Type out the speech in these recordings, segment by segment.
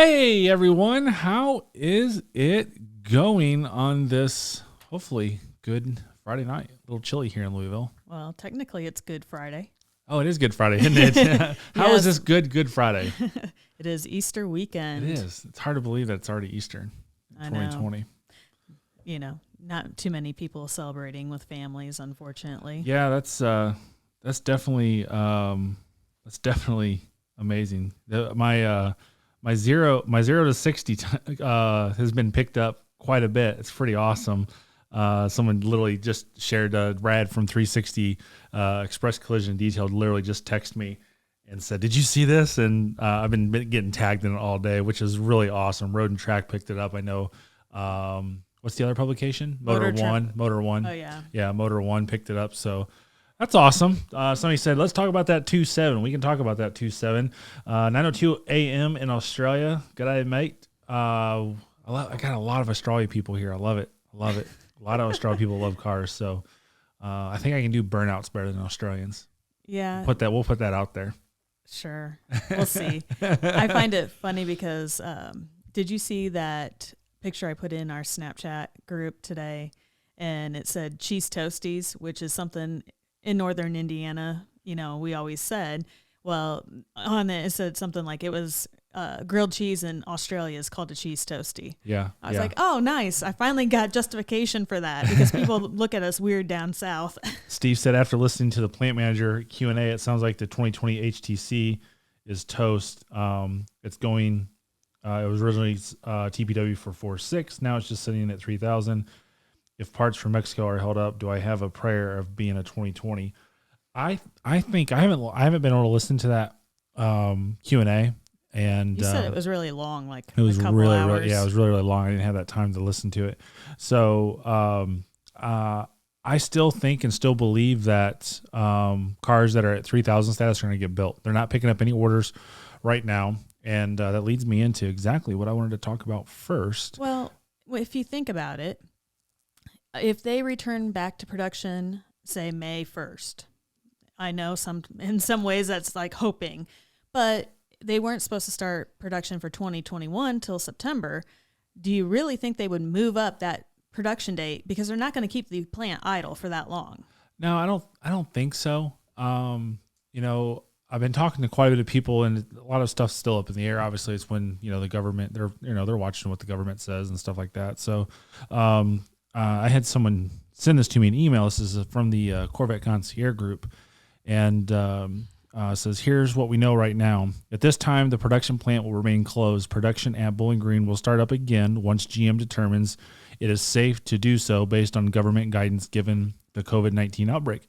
Hey everyone, how is it going on this hopefully good Friday night? A little chilly here in Louisville. Well, technically it's Good Friday. Oh, it is Good Friday, isn't it? How is this Good Friday? It is Easter weekend. It is. It's hard to believe that it's already Easter in 2020. Know. You know, not too many people celebrating with families, unfortunately. Yeah, that's definitely amazing. My zero to 60 has been picked up quite a bit. It's pretty awesome. Someone literally just shared Brad from 360 Express Collision Detailed literally just texted me and said, "Did you see this?" And I've been getting tagged in it all day, which is really awesome. Road and Track picked it up. I know. What's the other publication? Motor One. Oh yeah. Yeah, Motor One picked it up. So. That's awesome. Somebody said, let's talk about that 2.7. We can talk about that 2.7. 9:02 a.m. in Australia. Good day, mate. I got a lot of Australia people here. I love it. A lot of Australian people love cars. So I think I can do burnouts better than Australians. Yeah. We'll put that out there. Sure. We'll see. I find it funny because did you see that picture I put in our Snapchat group today? And it said cheese toasties, which is something in northern Indiana, you know, we always said, well, on it said something like it was grilled cheese in Australia is called a cheese toasty. Yeah. I was like, oh, nice. I finally got justification for that because people look at us weird down south. Steve said after listening to the plant manager Q&A, it sounds like the 2020 HTC is toast. It's going, it was originally TPW for 4.6. Now it's just sitting at 3,000. If parts from Mexico are held up, do I have a prayer of being a 2020? I think I haven't been able to listen to that Q&A, and you said it was really long, like it was a couple really, hours. it was really long. I didn't have that time to listen to it, so I still think and still believe that cars that are at 3,000 status are going to get built. They're not picking up any orders right now, and that leads me into exactly what I wanted to talk about first. Well, if you think about it. If they return back to production, say May 1st, I know in some ways that's like hoping, but they weren't supposed to start production for 2021 till September. Do you really think they would move up that production date? Because they're not going to keep the plant idle for that long. No, I don't think so. You know, I've been talking to quite a bit of people, and a lot of stuff's still up in the air. Obviously, it's when, you know, the government, they're watching what the government says and stuff like that. So, I had someone send this to me in email. This is from the Corvette Concierge group, and says, here's what we know right now. At this time, the production plant will remain closed. Production at Bowling Green will start up again once GM determines it is safe to do so based on government guidance given the COVID-19 outbreak.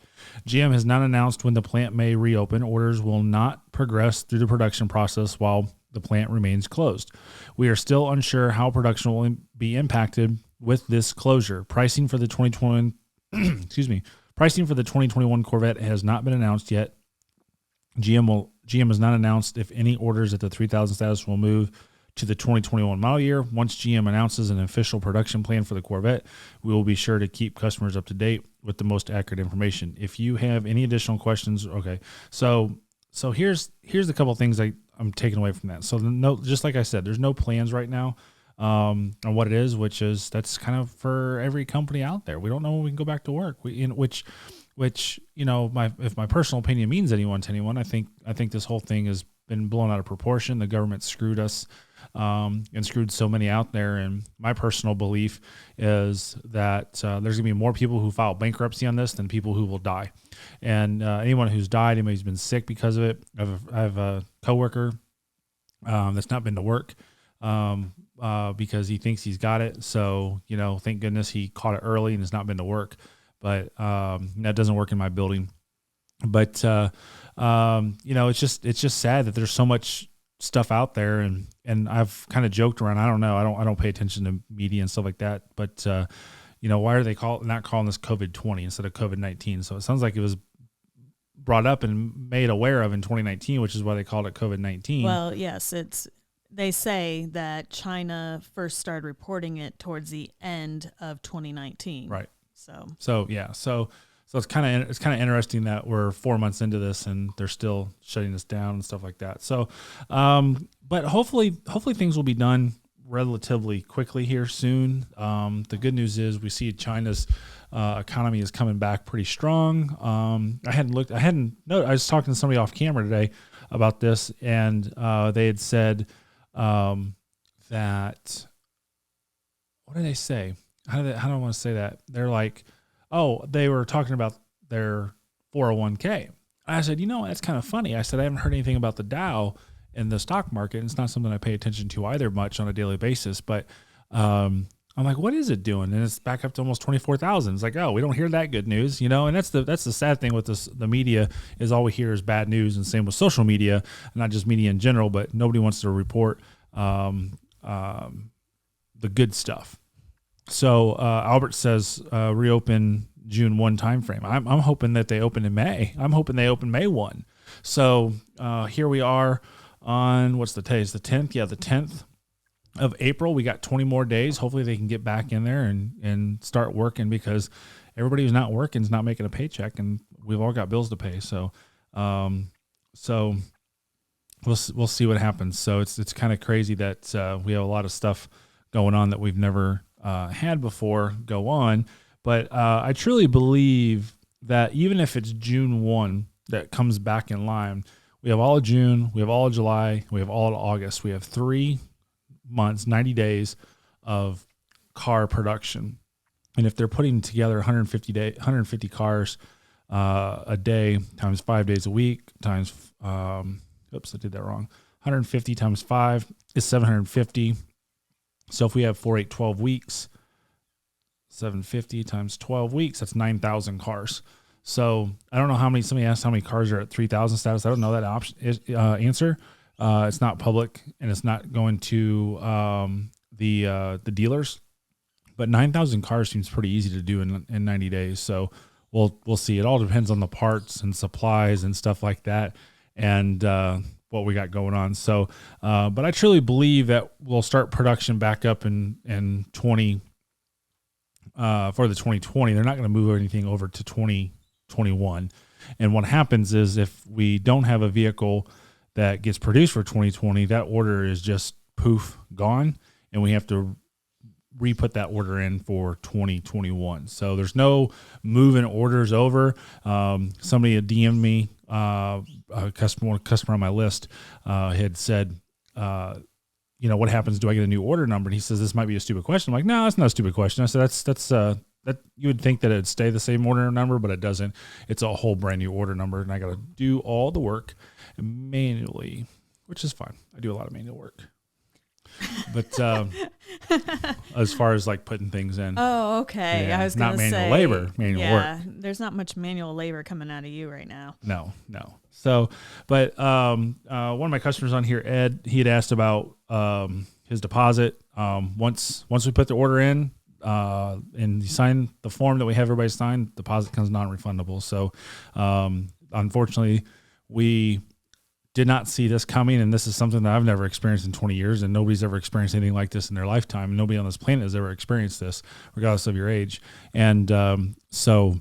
GM has not announced when the plant may reopen. Orders will not progress through the production process while the plant remains closed. We are still unsure how production will be impacted with this closure. Pricing for the 2021 Corvette has not been announced yet. GM has not announced if any orders at the 3,000 status will move to the 2021 model year. Once GM announces an official production plan for the Corvette, we will be sure to keep customers up to date with the most accurate information. If you have any additional questions, okay. So here's a couple of things I'm taking away from that. So just like I said, there's no plans right now on what it is, that's kind of for every company out there. We don't know when we can go back to work. Which you know, if my personal opinion means anyone to anyone, I think this whole thing has been blown out of proportion. The government screwed us and screwed so many out there. And my personal belief is that there's gonna be more people who file bankruptcy on this than people who will die. And anyone who's died, anybody who's been sick because of it. I have a coworker that's not been to work because he thinks he's got it. So, you know, thank goodness he caught it early and has not been to work. But that doesn't work in my building. But you know, it's just sad that there's so much stuff out there, and I've kind of joked around. I don't know. I don't pay attention to media and stuff like that. But you know, why are they not calling this COVID-20 instead of COVID-19? So it sounds like it was brought up and made aware of in 2019, which is why they called it COVID-19. Well, yes, they say that China first started reporting it towards the end of 2019. Right. So So it's kind of interesting that we're 4 months into this and they're still shutting us down and stuff like that. So, but hopefully things will be done relatively quickly here soon. The good news is we see China's economy is coming back pretty strong. I was talking to somebody off camera today about this, and they had said that, what did they say? How do I want to say that? They're like, they were talking about their 401k. I said, that's kind of funny. I said, I haven't heard anything about the Dow in the stock market. It's not something I pay attention to either much on a daily basis, but I'm like, what is it doing? And it's back up to almost 24,000. It's like, we don't hear that good news, and that's the sad thing with this. The media is all we hear is bad news, and same with social media, not just media in general, but nobody wants to report the good stuff. So Albert says reopen June 1 timeframe. I'm hoping that they open in May. I'm hoping they open May 1. So here we are on, what's the day? It's the 10th. Yeah, the 10th of April. We got 20 more days. Hopefully they can get back in there and start working, because everybody who's not working is not making a paycheck, and we've all got bills to pay. So we'll see what happens. So it's kind of crazy that we have a lot of stuff going on that we've never had before go on. But I truly believe that even if it's June 1 that comes back in line, we have all of June, we have all of July, we have all of August. We have 3 months, 90 days of car production. And if they're putting together 150 cars a day times 5 days a week times, I did that wrong. 150 times 5 is 750. So if we have 4, 8, 12 weeks, 750 times 12 weeks, that's 9,000 cars. So I don't know somebody asked how many cars are at 3,000 status. I don't know that answer. It's not public, and it's not going to the dealers, but 9,000 cars seems pretty easy to do in 90 days. So we'll see. It all depends on the parts and supplies and stuff like that, and what we got going on. So, but I truly believe that we'll start production back up in 20 for the 2020. They're not going to move anything over to 2021. And what happens is, if we don't have a vehicle that gets produced for 2020, that order is just poof, gone, and we have to re-put that order in for 2021. So there's no moving orders over. Somebody had DM'd me, a customer on my list had said, what happens? Do I get a new order number? And he says, this might be a stupid question. I'm like, no, that's not a stupid question. I said, that's that you would think that it'd stay the same order number, but it doesn't. It's a whole brand new order number, and I got to do all the work manually, which is fine. I do a lot of manual work. But as far as like putting things in. Oh, okay. Yeah, I was going to say. Not manual labor, manual work. There's not much manual labor coming out of you right now. No. So, but one of my customers on here, Ed, he had asked about his deposit. Once we put the order in and you sign the form that we have everybody sign, deposit comes non-refundable. So unfortunately, we did not see this coming, and this is something that I've never experienced in 20 years, and nobody's ever experienced anything like this in their lifetime. Nobody on this planet has ever experienced this, regardless of your age. And so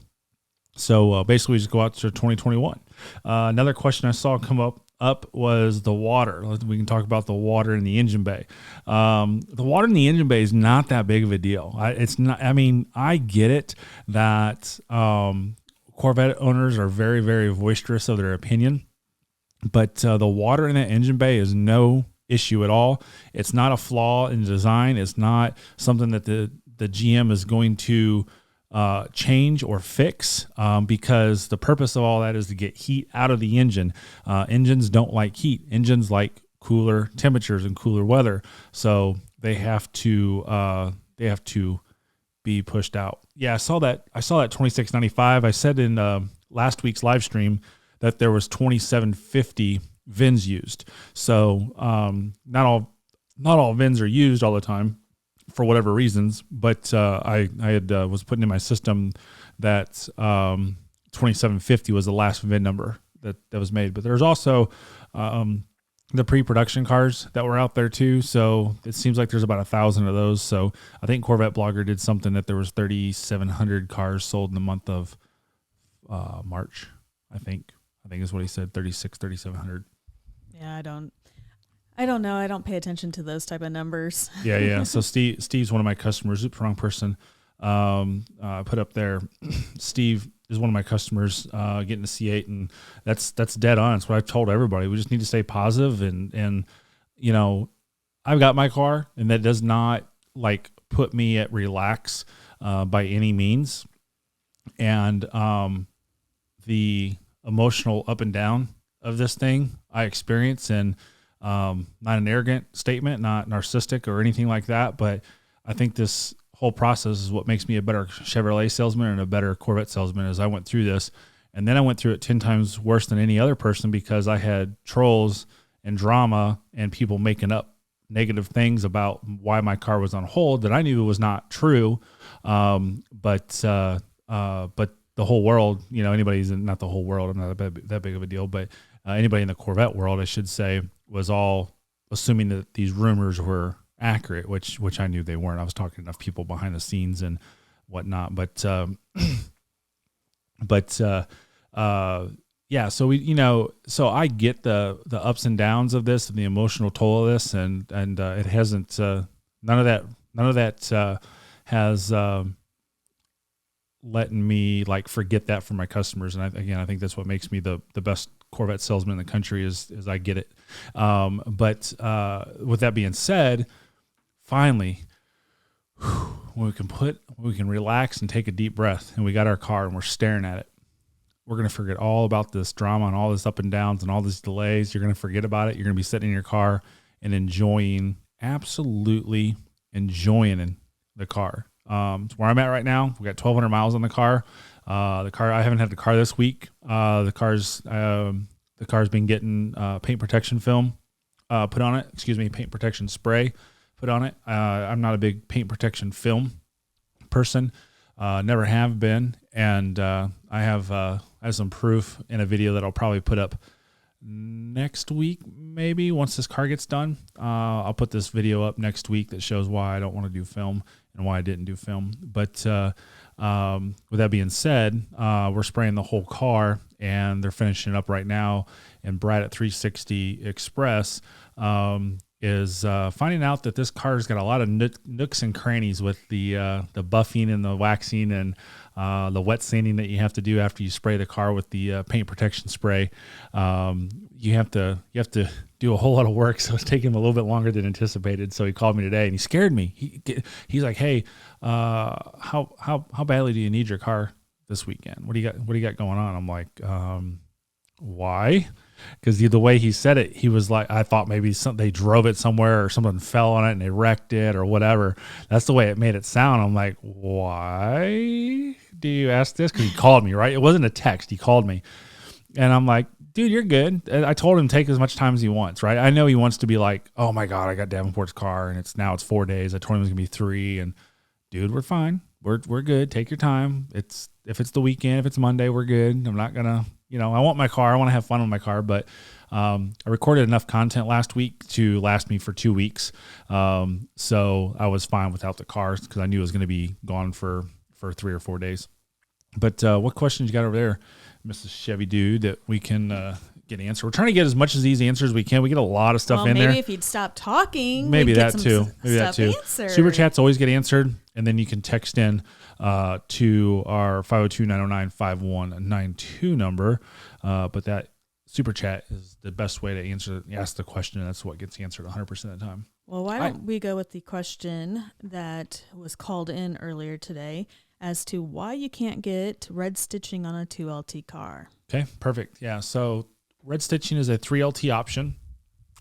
basically, we just go out to 2021. Another question I saw come up was the water. We can talk about the water in the engine bay. The water in the engine bay is not that big of a deal. It's not. I mean, I get it that Corvette owners are very, very boisterous of their opinion. But the water in that engine bay is no issue at all. It's not a flaw in design. It's not something that the GM is going to change or fix because the purpose of all that is to get heat out of the engine. Engines don't like heat. Engines like cooler temperatures and cooler weather. So they have to be pushed out. Yeah, I saw that 2695. I said in last week's live stream that there was 2750 VINs used. So not all VINs are used all the time for whatever reasons, but I was putting in my system that 2750 was the last VIN number that was made. But there's also the pre-production cars that were out there too. So it seems like there's about 1,000 of those. So I think Corvette Blogger did something that there was 3,700 cars sold in the month of March, I think is what he said, 3,700. Yeah, I don't know. I don't pay attention to those type of numbers. Yeah. So Steve's one of my customers. Oops, wrong person. Put up there. Steve is one of my customers, getting a C8, and that's dead on. It's what I've told everybody. We just need to stay positive, and I've got my car, and that does not like put me at relax by any means. And the emotional up and down of this thing I experience, and not an arrogant statement, not narcissistic or anything like that, but I think this whole process is what makes me a better Chevrolet salesman and a better Corvette salesman. As I went through this, and then I went through it 10 times worse than any other person, because I had trolls and drama and people making up negative things about why my car was on hold that I knew was not true. But the whole world, anybody's not the whole world, I'm not that big of a deal, but anybody in the Corvette world, I should say, was all assuming that these rumors were accurate, which I knew they weren't. I was talking to enough people behind the scenes and whatnot, but yeah. So so I get the ups and downs of this and the emotional toll of this, and it hasn't, none of that has letting me like forget that from my customers. And I think that's what makes me the best Corvette salesman in the country is I get it. But with that being said, finally, when we can relax and take a deep breath, and we got our car and we're staring at it, we're going to forget all about this drama and all this up and downs and all these delays. You're going to forget about it. You're going to be sitting in your car and absolutely enjoying the car. It's where I'm at right now. We got 1,200 miles on the car. I haven't had the car this week. The car's been getting paint protection film put on it. Paint protection spray put on it. I'm not a big paint protection film person. Never have been, and I have some proof in a video that I'll probably put up next week, maybe once this car gets done. I'll put this video up next week that shows why I don't want to do film and why I didn't do film. But with that being said, we're spraying the whole car, and they're finishing it up right now. And Brad at 360 Express is finding out that this car's got a lot of nooks and crannies with the buffing and the waxing and the wet sanding that you have to do after you spray the car with the paint protection spray. You have to do a whole lot of work, so it's taking him a little bit longer than anticipated. So he called me today, and he scared me. He's like, "Hey, how badly do you need your car this weekend? What do you got going on?" I'm like, "Why?" Because the way he said it, he was like, I thought maybe they drove it somewhere or someone fell on it and they wrecked it or whatever. That's the way it made it sound. I'm like, why do you ask this? Because he called me, right? It wasn't a text. He called me. And I'm like, dude, you're good. And I told him to take as much time as he wants, right? I know he wants to be like, oh my God, I got Davenport's car and it's 4 days. I told him it was going to be 3. And dude, we're fine. We're good. Take your time. If it's the weekend, if it's Monday, we're good. I'm not going to, I want my car. I want to have fun with my car, but I recorded enough content last week to last me for 2 weeks. So I was fine without the cars because I knew it was going to be gone for 3 or 4 days. But what questions you got over there, Mrs. Chevy Dude, that we can get answered? We're trying to get as much as these answers as we can. We get a lot of stuff in there. Maybe if you'd stop talking, maybe that too. Answered. Super chats always get answered, and then you can text in to our 502-909-5192 number. But that super chat is the best way to ask the question, and that's what gets answered 100% of the time. Well, why don't we go with the question that was called in earlier today as to why you can't get red stitching on a 2LT car? Okay, perfect. Yeah, so red stitching is a 3LT option.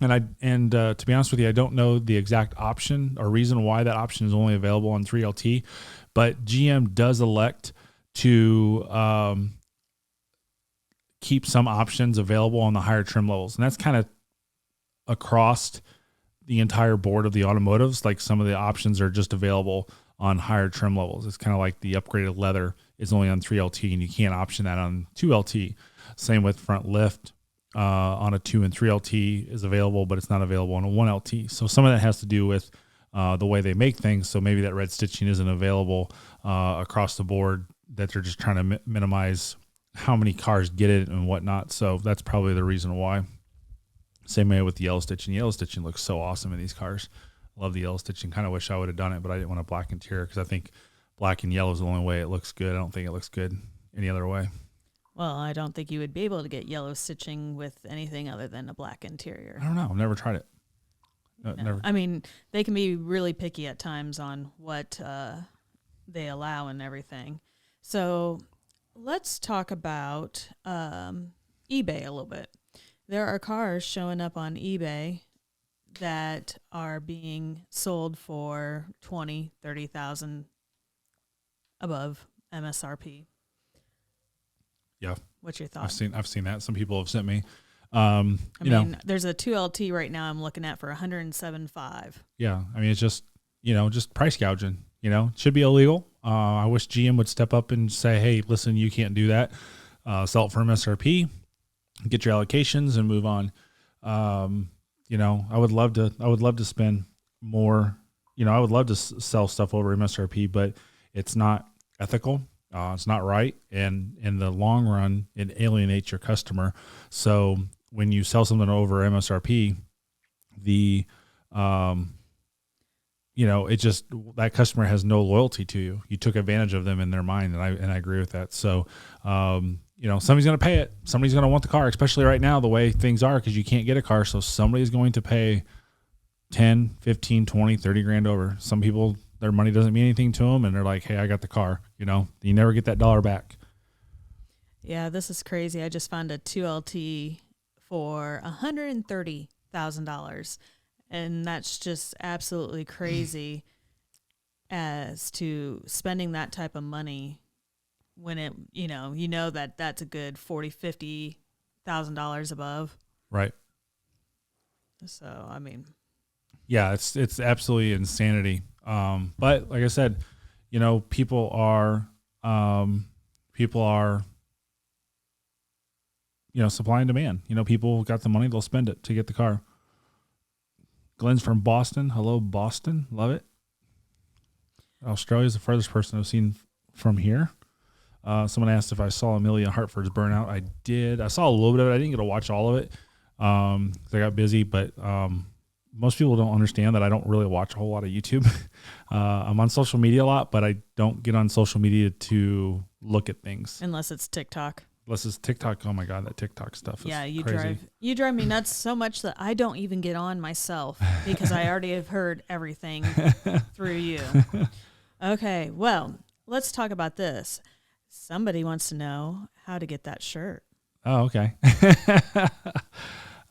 And to be honest with you, I don't know the exact option or reason why that option is only available on 3LT, but GM does elect to keep some options available on the higher trim levels. And that's kind of across the entire board of the automotives. Like some of the options are just available on higher trim levels. It's kind of like the upgraded leather is only on 3LT and you can't option that on 2LT. Same with front lift. On a 2 and 3LT is available, but it's not available on a 1LT. So some of that has to do with the way they make things. So maybe that red stitching isn't available across the board, that they're just trying to minimize how many cars get it and whatnot. So that's probably the reason why. Same way with the yellow stitching. Yellow stitching looks so awesome in these cars. Love the yellow stitching. Kind of wish I would have done it, but I didn't want a black interior because I think black and yellow is the only way it looks good. I don't think it looks good any other way. Well, I don't think you would be able to get yellow stitching with anything other than a black interior. I don't know. I've never tried it. No. Never. I mean, they can be really picky at times on what they allow and everything. So let's talk about eBay a little bit. There are cars showing up on eBay that are being sold for $20,000, $30,000 above MSRP. Yeah. What's your thought? I've seen that. Some people have sent me. I mean, there's a 2LT right now I'm looking at for $107,500. Yeah. I mean, it's just, just price gouging, it should be illegal. I wish GM would step up and say, hey, listen, you can't do that. Sell it for MSRP, get your allocations and move on. I would love to spend more, I would love to sell stuff over MSRP, but it's not ethical. It's not right. And in the long run, it alienates your customer. So when you sell something over MSRP, it just, that customer has no loyalty to you. You took advantage of them in their mind. And I agree with that. So, somebody's going to pay it. Somebody's going to want the car, especially right now, the way things are, because you can't get a car. So somebody's going to pay 10, 15, 20, 30 grand over. Some people, their money doesn't mean anything to them. And they're like, hey, I got the car. You never get that dollar back. Yeah, this is crazy. I just found a 2LT for $130,000. And that's just absolutely crazy as to spending that type of money when it, that that's a good $40,000, $50,000 above. Right. So, I mean. Yeah, it's absolutely insanity. But like I said, people are, supply and demand. People got the money, they'll spend it to get the car. Glenn's from Boston. Hello, Boston. Love it. Australia's the furthest person I've seen from here. Someone asked if I saw Amelia Hartford's Burnout. I did. I saw a little bit of it. I didn't get to watch all of it because I got busy, but most people don't understand that I don't really watch a whole lot of YouTube. I'm on social media a lot, but I don't get on social media to look at things. Unless it's TikTok. Unless it's TikTok. Oh my God, that TikTok stuff is crazy. You drive me nuts so much that I don't even get on myself because I already have heard everything through you. Okay, well, let's talk about this. Somebody wants to know how to get that shirt. Oh, okay.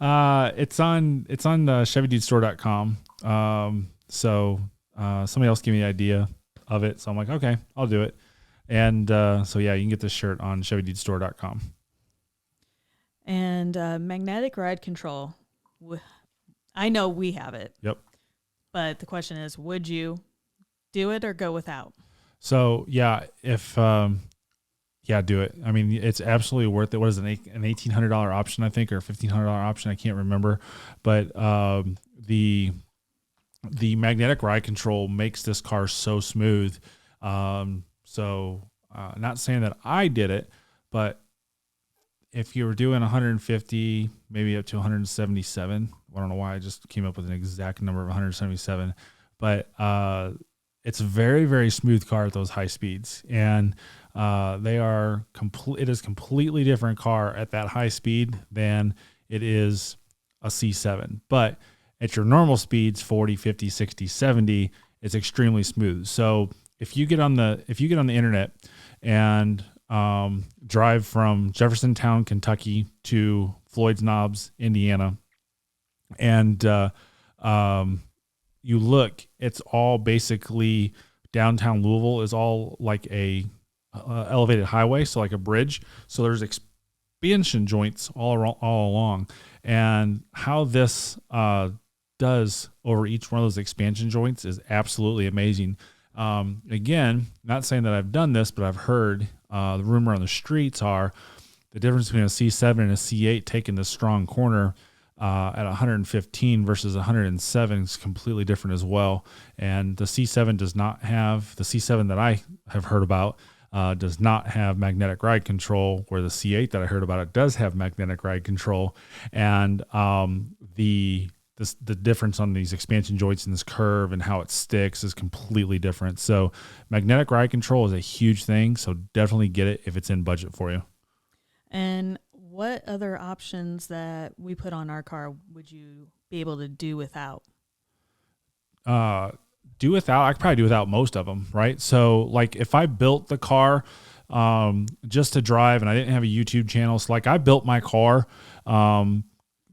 It's on ChevyDudeStore.com. So somebody else gave me the idea of it. So I'm like, okay, I'll do it. And so yeah, you can get this shirt on ChevyDudeStore.com. And magnetic ride control. I know we have it. Yep. But the question is, would you do it or go without? So yeah, if do it. I mean, it's absolutely worth it. What is it, an $1,800 option, I think, or $1,500 option? I can't remember. But the magnetic ride control makes this car so smooth. So not saying that I did it, but if you were doing 150, maybe up to 177, I don't know why I just came up with an exact number of 177, but it's a very, very smooth car at those high speeds. And it is a completely different car at that high speed than it is a C7. But at your normal speeds, 40, 50, 60, 70, it's extremely smooth. So if you get on the internet and drive from Jeffersontown, Kentucky to Floyd's Knobs, Indiana, and you look, it's all basically downtown Louisville is all like a elevated highway, so like a bridge. So there's expansion joints all along, and how this does over each one of those expansion joints is absolutely amazing. Again, not saying that I've done this, but I've heard the rumor on the streets are the difference between a C7 and a C8 taking this strong corner at 115 versus 107 is completely different as well. And the C7 does not have, the C7 that I have heard about does not have magnetic ride control, where the C8 that I heard about it does have magnetic ride control. And the difference on these expansion joints in this curve and how it sticks is completely different. So magnetic ride control is a huge thing. So definitely get it if it's in budget for you. And what other options that we put on our car would you be able to do without? I could probably do without most of them, right? So like if I built the car just to drive and I didn't have a YouTube channel, so like I built my car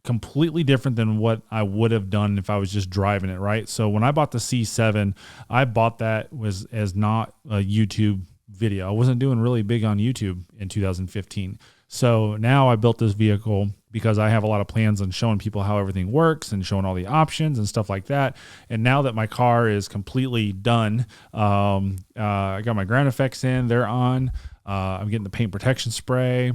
completely different than what I would have done if I was just driving it, right? So when I bought the C7, I bought that as not a YouTube video. I wasn't doing really big on YouTube in 2015. So now I built this vehicle because I have a lot of plans on showing people how everything works and showing all the options and stuff like that. And now that my car is completely done, I got my ground effects in, they're on, I'm getting the paint protection spray.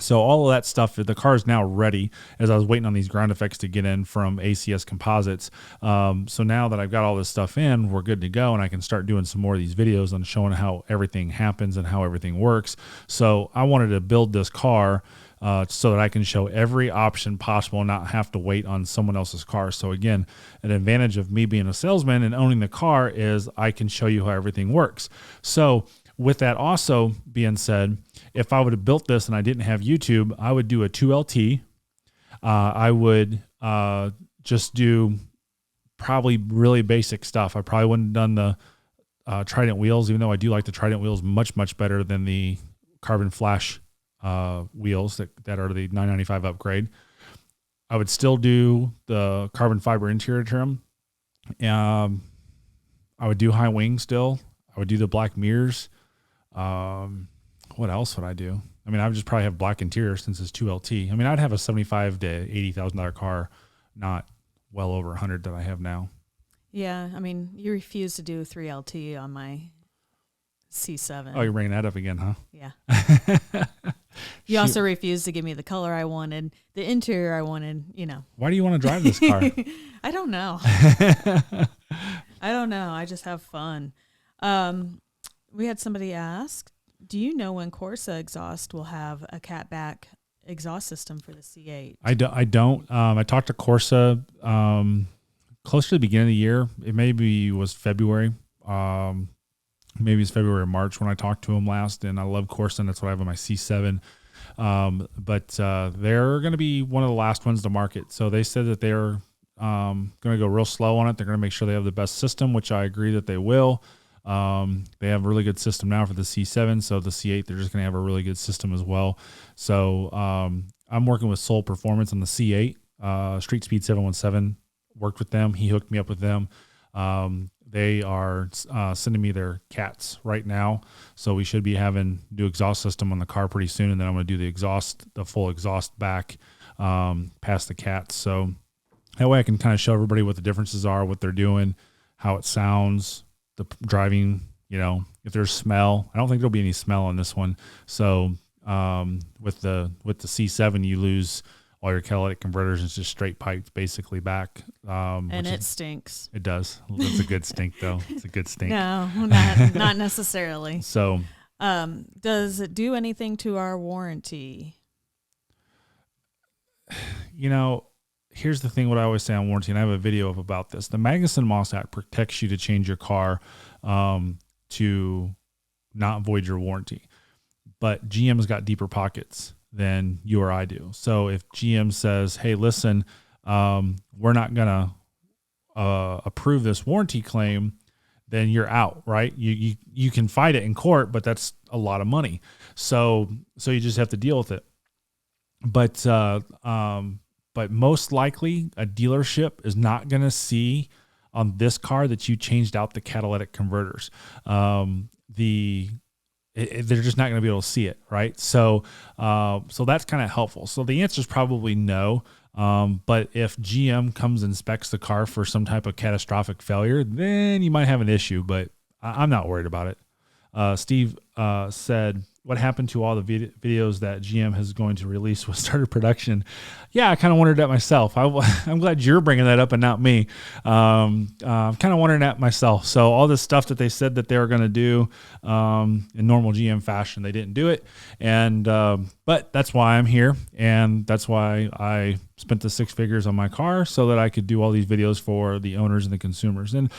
So all of that stuff, the car is now ready, as I was waiting on these ground effects to get in from ACS Composites. So now that I've got all this stuff in, we're good to go, and I can start doing some more of these videos on showing how everything happens and how everything works. So I wanted to build this car so that I can show every option possible and not have to wait on someone else's car. So again, an advantage of me being a salesman and owning the car is I can show you how everything works. So with that also being said, if I would have built this and I didn't have YouTube, I would do a 2LT. I would just do probably really basic stuff. I probably wouldn't have done the Trident wheels, even though I do like the Trident wheels much, much better than the carbon flash wheels that are the 995 upgrade. I would still do the carbon fiber interior trim. I would do high wing still. I would do the black mirrors. What else would I do? I mean, I would just probably have black interior since it's 2LT. I mean, I'd have a $75,000 to $80,000 car, not well over 100 that I have now. Yeah, I mean, you refuse to do 3LT on my C7. Oh, you're bringing that up again, huh? Yeah. You also refused to give me the color I wanted, the interior I wanted, you know. Why do you want to drive this car? I don't know. I don't know. I just have fun. We had somebody ask, do you know when Corsa exhaust will have a catback exhaust system for the C8? I don't. I talked to Corsa close to the beginning of the year. It maybe was February. Maybe it's February or March when I talked to him last. And I love Corsa, and that's what I have on my C7. But they're going to be one of the last ones to market. So they said that they're going to go real slow on it. They're going to make sure they have the best system, which I agree that they will. They have a really good system now for the C7. So the C8, they're just going to have a really good system as well. So I'm working with Soul Performance on the C8. Street Speed 717 worked with them. He hooked me up with them. They are sending me their cats right now. So we should be having new exhaust system on the car pretty soon. And then I'm going to do the full exhaust back past the cats. So that way I can kind of show everybody what the differences are, what they're doing, how it sounds, the driving, you know, if there's smell. I don't think there'll be any smell on this one. So with the C7, you lose all your catalytic converters. It's just straight piped basically back. And it stinks. It does. It's a good stink though. It's a good stink. No, not necessarily. So does it do anything to our warranty? You know, here's the thing, what I always say on warranty, and I have a video about this. The Magnuson-Moss Act protects you to change your car to not void your warranty. But GM's got deeper pockets than you or I do. So if GM says, hey, listen, we're not going to approve this warranty claim, then you're out, right? You can fight it in court, but that's a lot of money. So you just have to deal with it. But most likely a dealership is not going to see on this car that you changed out the catalytic converters. They're just not going to be able to see it, right? So that's kind of helpful. So the answer is probably no. But if GM comes and specs the car for some type of catastrophic failure, then you might have an issue. But I'm not worried about it. Steve said, what happened to all the videos that GM is going to release with started production? Yeah, I kind of wondered that myself. I'm glad you're bringing that up and not me. I'm kind of wondering that myself. So all this stuff that they said that they were going to do in normal GM fashion, they didn't do it. And but that's why I'm here, and that's why I spent the 6 figures on my car so that I could do all these videos for the owners and the consumers. And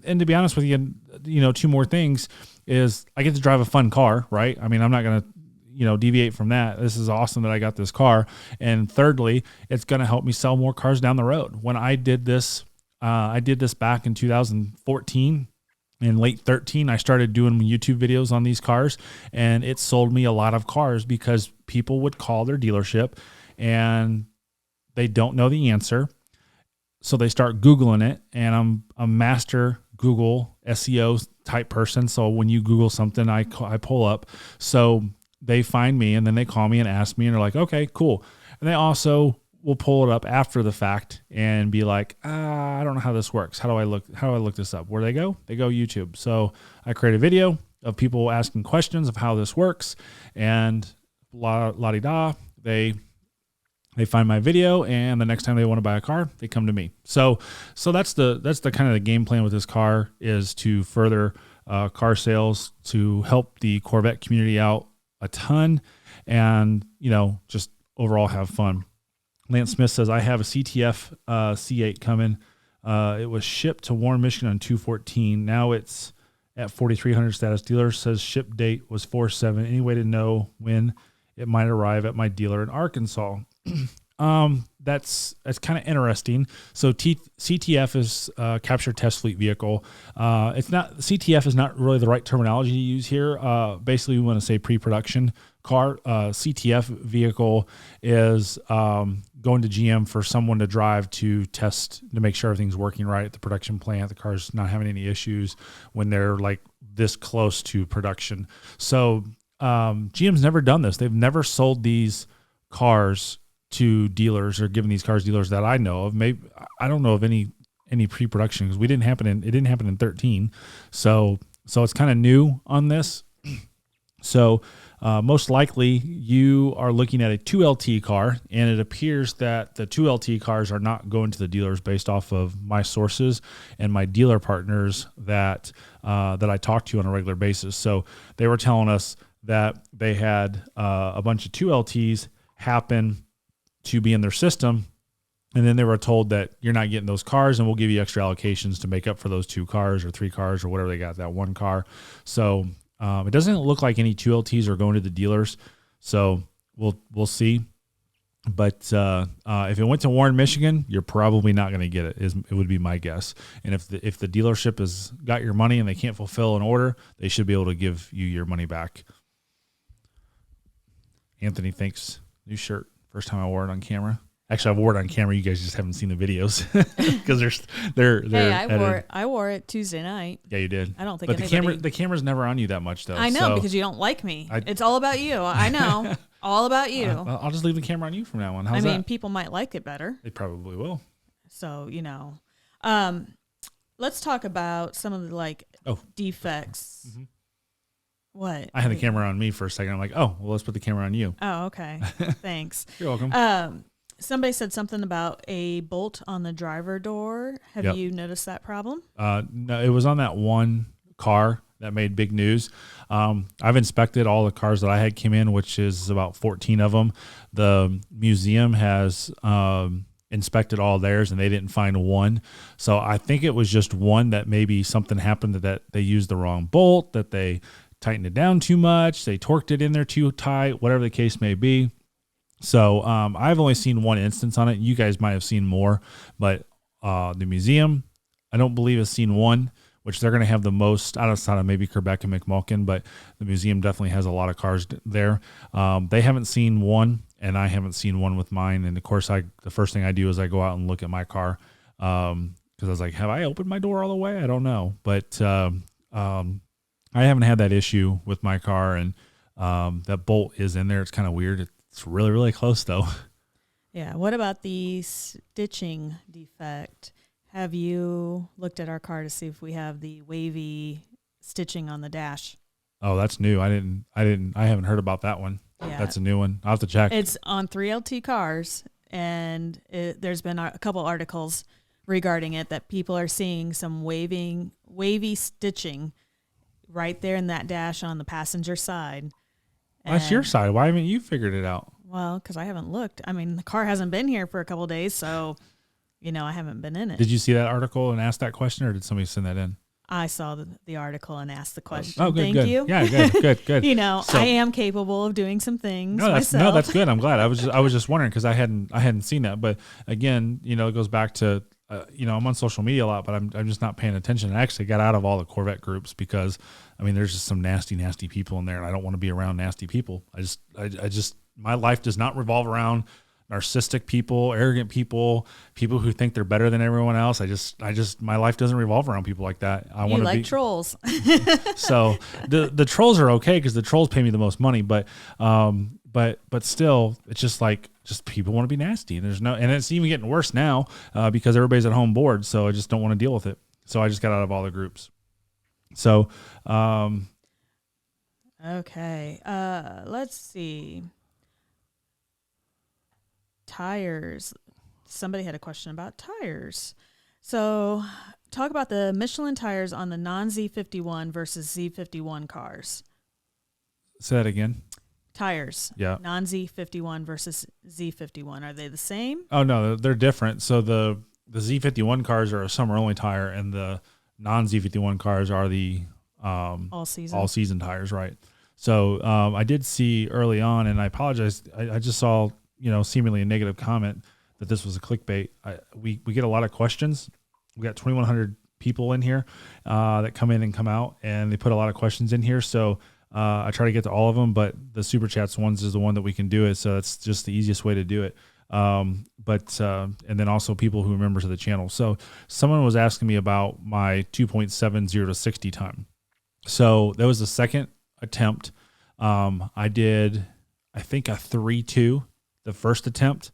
to be honest with you, 2 more things is I get to drive a fun car, right? I mean, I'm not going to, deviate from that. This is awesome that I got this car. And thirdly, it's going to help me sell more cars down the road. When I did this back in 2014. In late 13, I started doing YouTube videos on these cars, and it sold me a lot of cars because people would call their dealership and they don't know the answer. So they start Googling it, and I'm a master Google SEO type person. So when you Google something, I pull up. So they find me, and then they call me and ask me, and they're like, okay, cool. And they also will pull it up after the fact and be like, I don't know how this works. How do I look this up? Where do they go? They go YouTube. So I create a video of people asking questions of how this works, and la-di-da, they find my video, and the next time they want to buy a car, they come to me. So that's the kind of the game plan with this car, is to further car sales, to help the Corvette community out a ton, and just overall have fun. Lance Smith says, I have a CTF C8 coming. It was shipped to Warren, Michigan on 2/14. Now it's at 4,300 status. Dealer says ship date was 4/7. Any way to know when it might arrive at my dealer in Arkansas? That's kind of interesting. So CTF is capture test fleet vehicle. CTF is not really the right terminology to use here. Basically, we want to say pre-production car. CTF vehicle is going to GM for someone to drive to test, to make sure everything's working right at the production plant, the car's not having any issues when they're like this close to production. So GM's never done this. They've never sold these cars to dealers or given these cars dealers that I know of. Maybe I don't know of any pre-production, because it didn't happen in 13. So it's kind of new on this. So most likely you are looking at a 2LT car, and it appears that the 2LT cars are not going to the dealers based off of my sources and my dealer partners that I talk to on a regular basis. So they were telling us that they had a bunch of 2LTs happen to be in their system, and then they were told that you're not getting those cars, and we'll give you extra allocations to make up for those 2 cars or 3 cars or whatever they got that 1 car. So it doesn't look like any 2LTs are going to the dealers. So we'll see. But if it went to Warren, Michigan, you're probably not going to get it. It would be my guess. And if the dealership has got your money and they can't fulfill an order, they should be able to give you your money back. Anthony thinks new shirt. First time I wore it on camera. Actually, I've worn it on camera. You guys just haven't seen the videos because they're. Hey, I wore it Tuesday night. Yeah, you did. I don't think. But the camera's never on you that much, though. I know, because you don't like me. It's all about you. I know, all about you. I'll just leave the camera on you from now on. How's that? People might like it better. They probably will. So let's talk about some of the defects. Mm-hmm. What? I had the camera on me for a second. I'm like, oh, well, let's put the camera on you. Oh, okay. Thanks. You're welcome. Somebody said something about a bolt on the driver door. Have you noticed that problem? No, it was on that one car that made big news. I've inspected all the cars that I had came in, which is about 14 of them. The museum has inspected all theirs, and they didn't find one. So I think it was just one that maybe something happened that they used the wrong bolt, that they tightened it down too much, they torqued it in there too tight, whatever the case may be. So I've only seen one instance on it. You guys might have seen more, but the museum, I don't believe, has seen one, which they're going to have the most outside of maybe Quebec and McMulkin, but the museum definitely has a lot of cars there. They haven't seen one, and I haven't seen one with mine. And of course, the first thing I do is I go out and look at my car, because I was like, have I opened my door all the way? I don't know, but I haven't had that issue with my car, and that bolt is in there. It's kind of weird. It's really, really close, though. Yeah. What about the stitching defect? Have you looked at our car to see if we have the wavy stitching on the dash? Oh, that's new. I haven't heard about that one. Yeah. That's a new one. I'll have to check. It's on 3LT cars, and there's been a couple articles regarding it that people are seeing some wavy stitching right there in that dash on the passenger side. That's your side. Why haven't you figured it out? Well, because I haven't looked. I mean, the car hasn't been here for a couple of days, so, I haven't been in it. Did you see that article and ask that question, or did somebody send that in? I saw the article and asked the question. Oh, good, Thank good. you. Yeah, good. I am capable of doing some things myself. No, that's good. I'm glad. I was just wondering because I hadn't seen that. But again, it goes back to I'm on social media a lot, but I'm just not paying attention. I actually got out of all the Corvette groups because there's just some nasty people in there, and I don't want to be around nasty people. I just my life does not revolve around narcissistic people, arrogant people who think they're better than everyone else. My life doesn't revolve around people like that. I want to be trolls. So the trolls are okay because the trolls pay me the most money, but still, it's just people want to be nasty, and and it's even getting worse now because everybody's at home bored. So I just don't want to deal with it. So I just got out of all the groups. So, okay, let's see. Tires. Somebody had a question about tires. So talk about the Michelin tires on the non-Z51 versus Z51 cars. Say that again. Tires. Yeah. Non-Z51 versus Z51. Are they the same? Oh, no, they're different. So the Z51 cars are a summer only tire, and the non-Z51 cars are the all season tires, right? So I did see early on, and I apologize. I just saw seemingly a negative comment that this was a clickbait. We get a lot of questions. We got 2,100 people in here that come in and come out, and they put a lot of questions in here. So I try to get to all of them, but the Super Chats ones is the one that we can do it. So that's just the easiest way to do it. And then also people who are members of the channel. So someone was asking me about my 2.70 to 60 time. So that was the second attempt. I did, I think, a 3.2 the first attempt,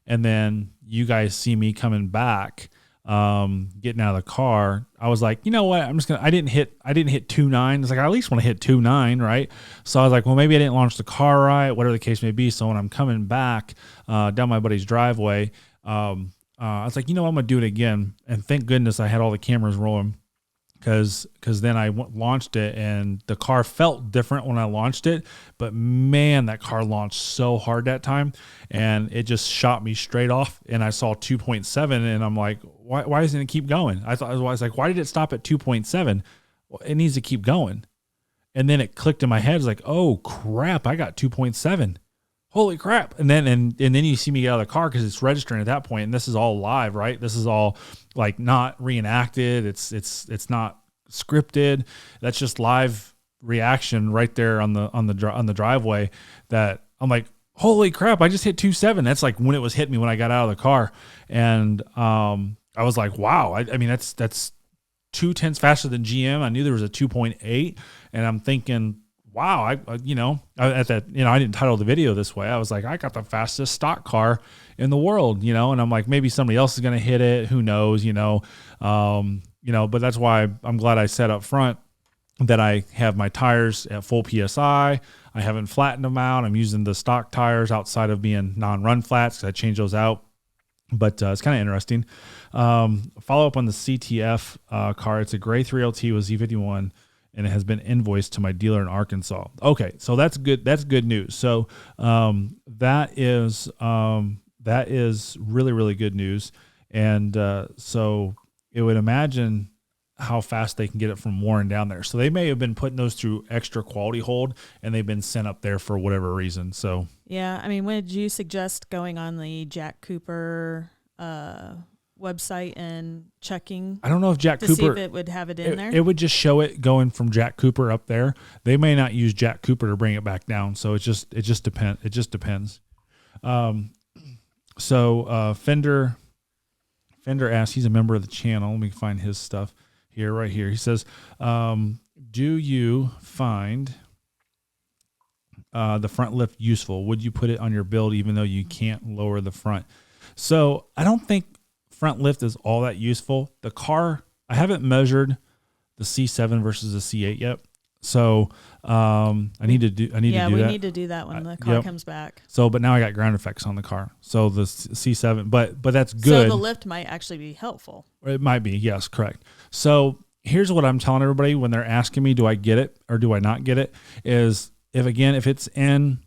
and then you guys see me coming back, getting out of the car. I was like, you know what? I didn't hit 2.9. I was like, I at least want to hit 2.9, right? So I was like, well, maybe I didn't launch the car right, whatever the case may be. So when I'm coming back down my buddy's driveway, I was like, I'm going to do it again. And thank goodness I had all the cameras rolling. Because then I launched it, and the car felt different when I launched it. But, man, that car launched so hard that time, and it just shot me straight off. And I saw 2.7, and I'm like, why doesn't it keep going? I was like, why did it stop at 2.7? Well, it needs to keep going. And then it clicked in my head. It's like, oh, crap, I got 2.7. Holy crap. And then you see me get out of the car because it's registering at that point, and this is all live, right? This is all like not reenacted. It's not scripted. That's just live reaction right there on the driveway that I'm like, holy crap, I just hit 2.7. That's like when it was hitting me when I got out of the car. And I was like, wow, I mean, that's 0.2 faster than GM. I knew there was a 2.8, and I'm thinking, wow, I didn't title the video this way. I was like, I got the fastest stock car in the world, and I'm like, maybe somebody else is going to hit it. Who knows, but that's why I'm glad I said up front that I have my tires at full PSI. I haven't flattened them out. I'm using the stock tires outside of being non-run flats because I changed those out. But it's kind of interesting. Follow up on the CTF car. It's a gray 3LT with Z51. And it has been invoiced to my dealer in Arkansas. Okay, so that's good. That's good news. So that is really, really good news. And so it would imagine how fast they can get it from Warren down there. So they may have been putting those through extra quality hold, and they've been sent up there for whatever reason. So yeah, I mean, would you suggest going on the Jack Cooper website and checking? I don't know if Jack Cooper, see if it would have it in there. It would just show it going from Jack Cooper up there. They may not use Jack Cooper to bring it back down. So it just depends. It just depends. Fender asks, he's a member of the channel. Let me find his stuff here, right here. He says, do you find the front lift useful? Would you put it on your build even though you can't lower the front? So I don't think front lift is all that useful. The car, I haven't measured the C7 versus the C8 yet. So I need to do that. We need to do that when the car comes back. So, but now I got ground effects on the car. So the C7, but that's good. So the lift might actually be helpful. It might be. Yes, correct. So here's what I'm telling everybody when they're asking me, do I get it or do I not get it? Is if it's in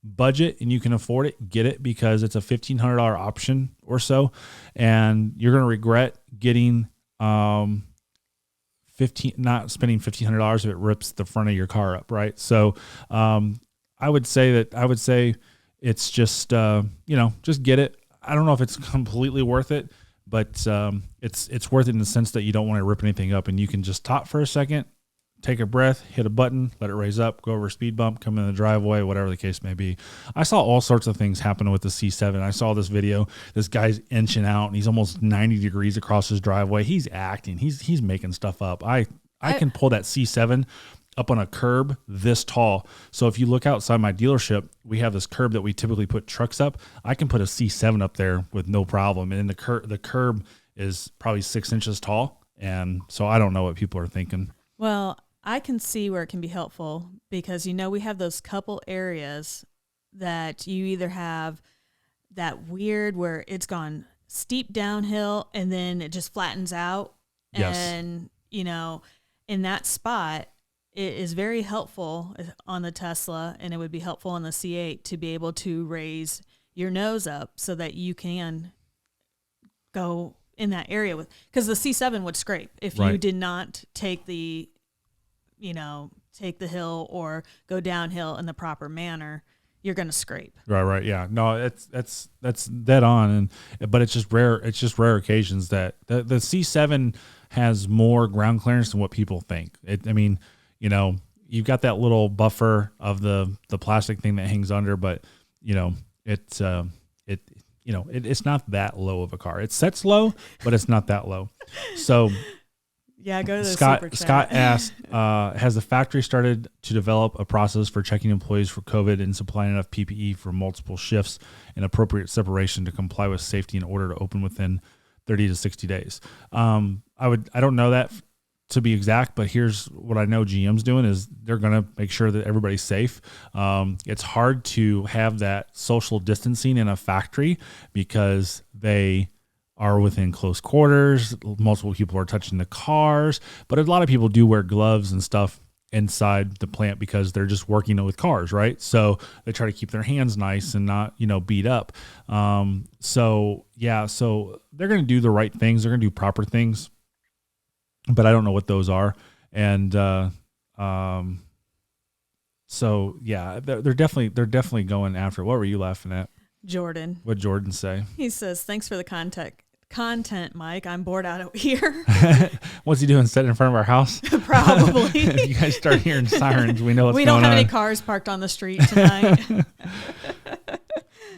budget and you can afford it, get it, because it's a $1,500 option or so, and you're going to regret getting not spending $1,500 if it rips the front of your car up, right? So I would say it's just just get it. I don't know if it's completely worth it, but it's worth it in the sense that you don't want to rip anything up, and you can just stop for a second, take a breath, hit a button, let it raise up, go over a speed bump, come in the driveway, whatever the case may be. I saw all sorts of things happen with the C7. I saw this video. This guy's inching out, and he's almost 90 degrees across his driveway. He's acting. He's making stuff up. I can pull that C7 up on a curb this tall. So if you look outside my dealership, we have this curb that we typically put trucks up. I can put a C7 up there with no problem. And the curb is probably 6 inches tall. And so I don't know what people are thinking. Well, I can see where it can be helpful because, we have those couple areas that you either have that weird where it's gone steep downhill and then it just flattens out. Yes. And, in that spot, it is very helpful on the Tesla, and it would be helpful on the C8 to be able to raise your nose up so that you can go in that area because the C7 would scrape if you did not take the hill or go downhill in the proper manner. You're going to scrape. Right. Yeah. No, that's dead on. But it's just rare. It's just rare occasions that the C7 has more ground clearance than what people think. You've got that little buffer of the plastic thing that hangs under, but it's not that low of a car. It sets low, but it's not that low. So yeah, go to the Scott asked, has the factory started to develop a process for checking employees for COVID and supplying enough PPE for multiple shifts and appropriate separation to comply with safety in order to open within 30 to 60 days? I don't know that to be exact, but here's what I know GM's doing is they're going to make sure that everybody's safe. It's hard to have that social distancing in a factory because they are within close quarters. Multiple people are touching the cars, but a lot of people do wear gloves and stuff inside the plant because they're just working with cars, right? So they try to keep their hands nice and not, beat up. So they're going to do the right things. They're going to do proper things, but I don't know what those are. And so yeah, they're definitely going after it. What were you laughing at? Jordan. What'd Jordan say? He says, "Thanks for the content, Mike. I'm bored out of here." What's he doing? Sitting in front of our house? Probably. If you guys start hearing sirens, we know what's going on. We don't have any cars parked on the street tonight.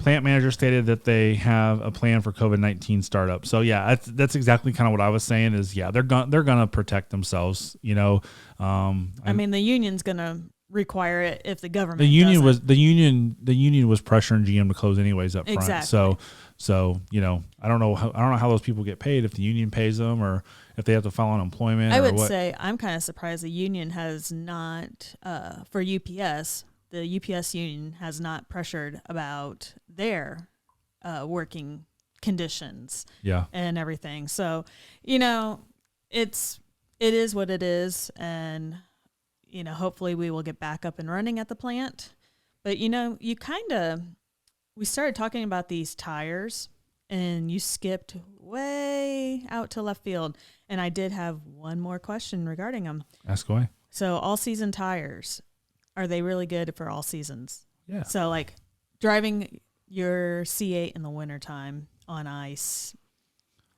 Plant manager stated that they have a plan for COVID-19 startup. So yeah, that's exactly kind of what I was saying. Is they're gonna protect themselves. The union's gonna require it if the government. The union was pressuring GM to close anyways up front. Exactly. So I don't know how those people get paid, if the union pays them or if they have to file unemployment. I would say I'm kind of surprised the union has not for UPS. The UPS union has not pressured about their working conditions. Yeah. And everything. So it is what it is, and hopefully we will get back up and running at the plant. But, we started talking about these tires and you skipped way out to left field. And I did have one more question regarding them. Ask away. So all season tires, are they really good for all seasons? Yeah. So like driving your C8 in the wintertime on ice,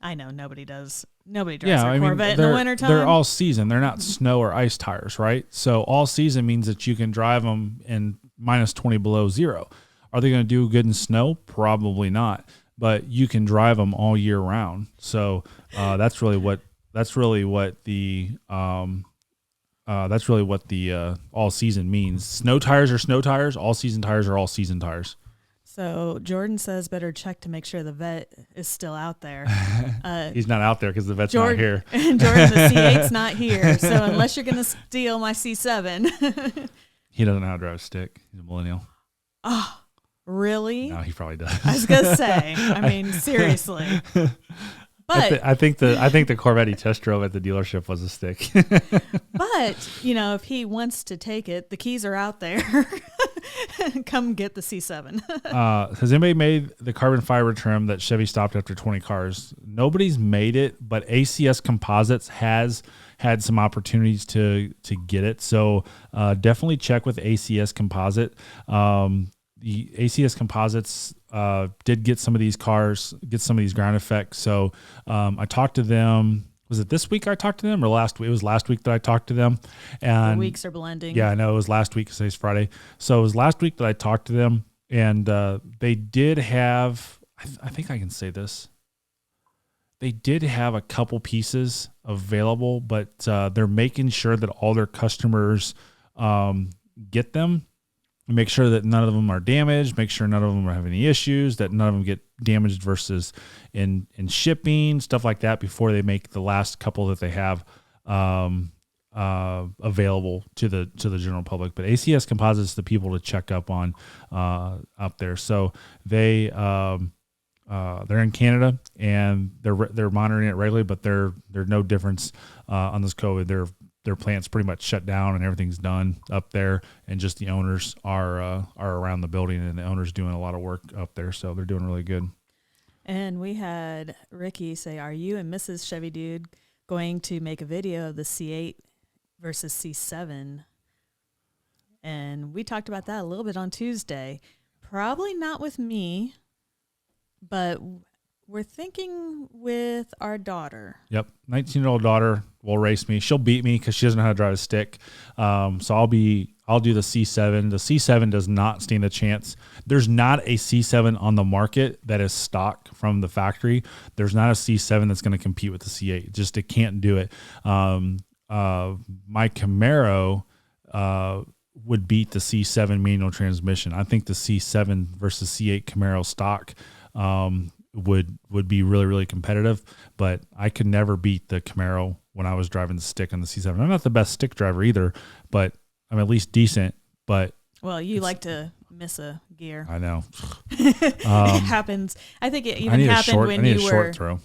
I know nobody drives a Corvette in the wintertime. They're all season. They're not snow or ice tires, right? So all season means that you can drive them in minus 20 below zero. Are they going to do good in snow? Probably not. But you can drive them all year round. So that's really what the all season means. Snow tires are snow tires. All season tires are all season tires. So Jordan says better check to make sure the vet is still out there. He's not out there because the vet's not here. Jordan, the C8's not here. So unless you're going to steal my C7. He doesn't know how to drive a stick. He's a millennial. Oh, really? No, he probably does. I was going to say, I mean, seriously. But I think the Corvette he test drove at the dealership was a stick. But, if he wants to take it, the keys are out there. Come get the C7. Has anybody made the carbon fiber trim that Chevy stopped after 20 cars? Nobody's made it, but ACS Composites has had some opportunities to get it. So definitely check with ACS Composite. The ACS Composites did get some of these cars, get some of these ground effects. So I talked to them. Was it this week I talked to them or last week? It was last week that I talked to them. And the weeks are blending. Yeah, I know. It was last week because today's Friday. So it was last week that I talked to them, and they did have, I think I can say this, they did have a couple pieces available, but they're making sure that all their customers get them. Make sure that none of them are damaged, make sure none of them have any issues, that none of them get damaged versus in shipping, stuff like that before they make the last couple that they have available to the general public. But ACS Composites, the people to check up on up there. So they're in Canada and they're monitoring it regularly, but there's no difference on this COVID. Their plant's pretty much shut down and everything's done up there, and just the owners are around the building, and the owners doing a lot of work up there, so they're doing really good. And we had Ricky say, "Are you and Mrs. Chevy Dude going to make a video of the C8 versus C7?" And we talked about that a little bit on Tuesday. Probably not with me, but we're thinking with our daughter. Yep, 19-year-old daughter will race me. She'll beat me because she doesn't know how to drive a stick. So I'll do the C7. The C7 does not stand a chance. There's not a C7 on the market that is stock from the factory. There's not a C7 that's going to compete with the C8. It can't do it. My Camaro would beat the C7 manual transmission. I think the C7 versus C8 Camaro stock would be really, really competitive, but I could never beat the Camaro when I was driving the stick on the C7. I'm not the best stick driver either, but I'm at least decent. But you like to miss a gear. I know. It happens. I think it even happened when you were. Short throw.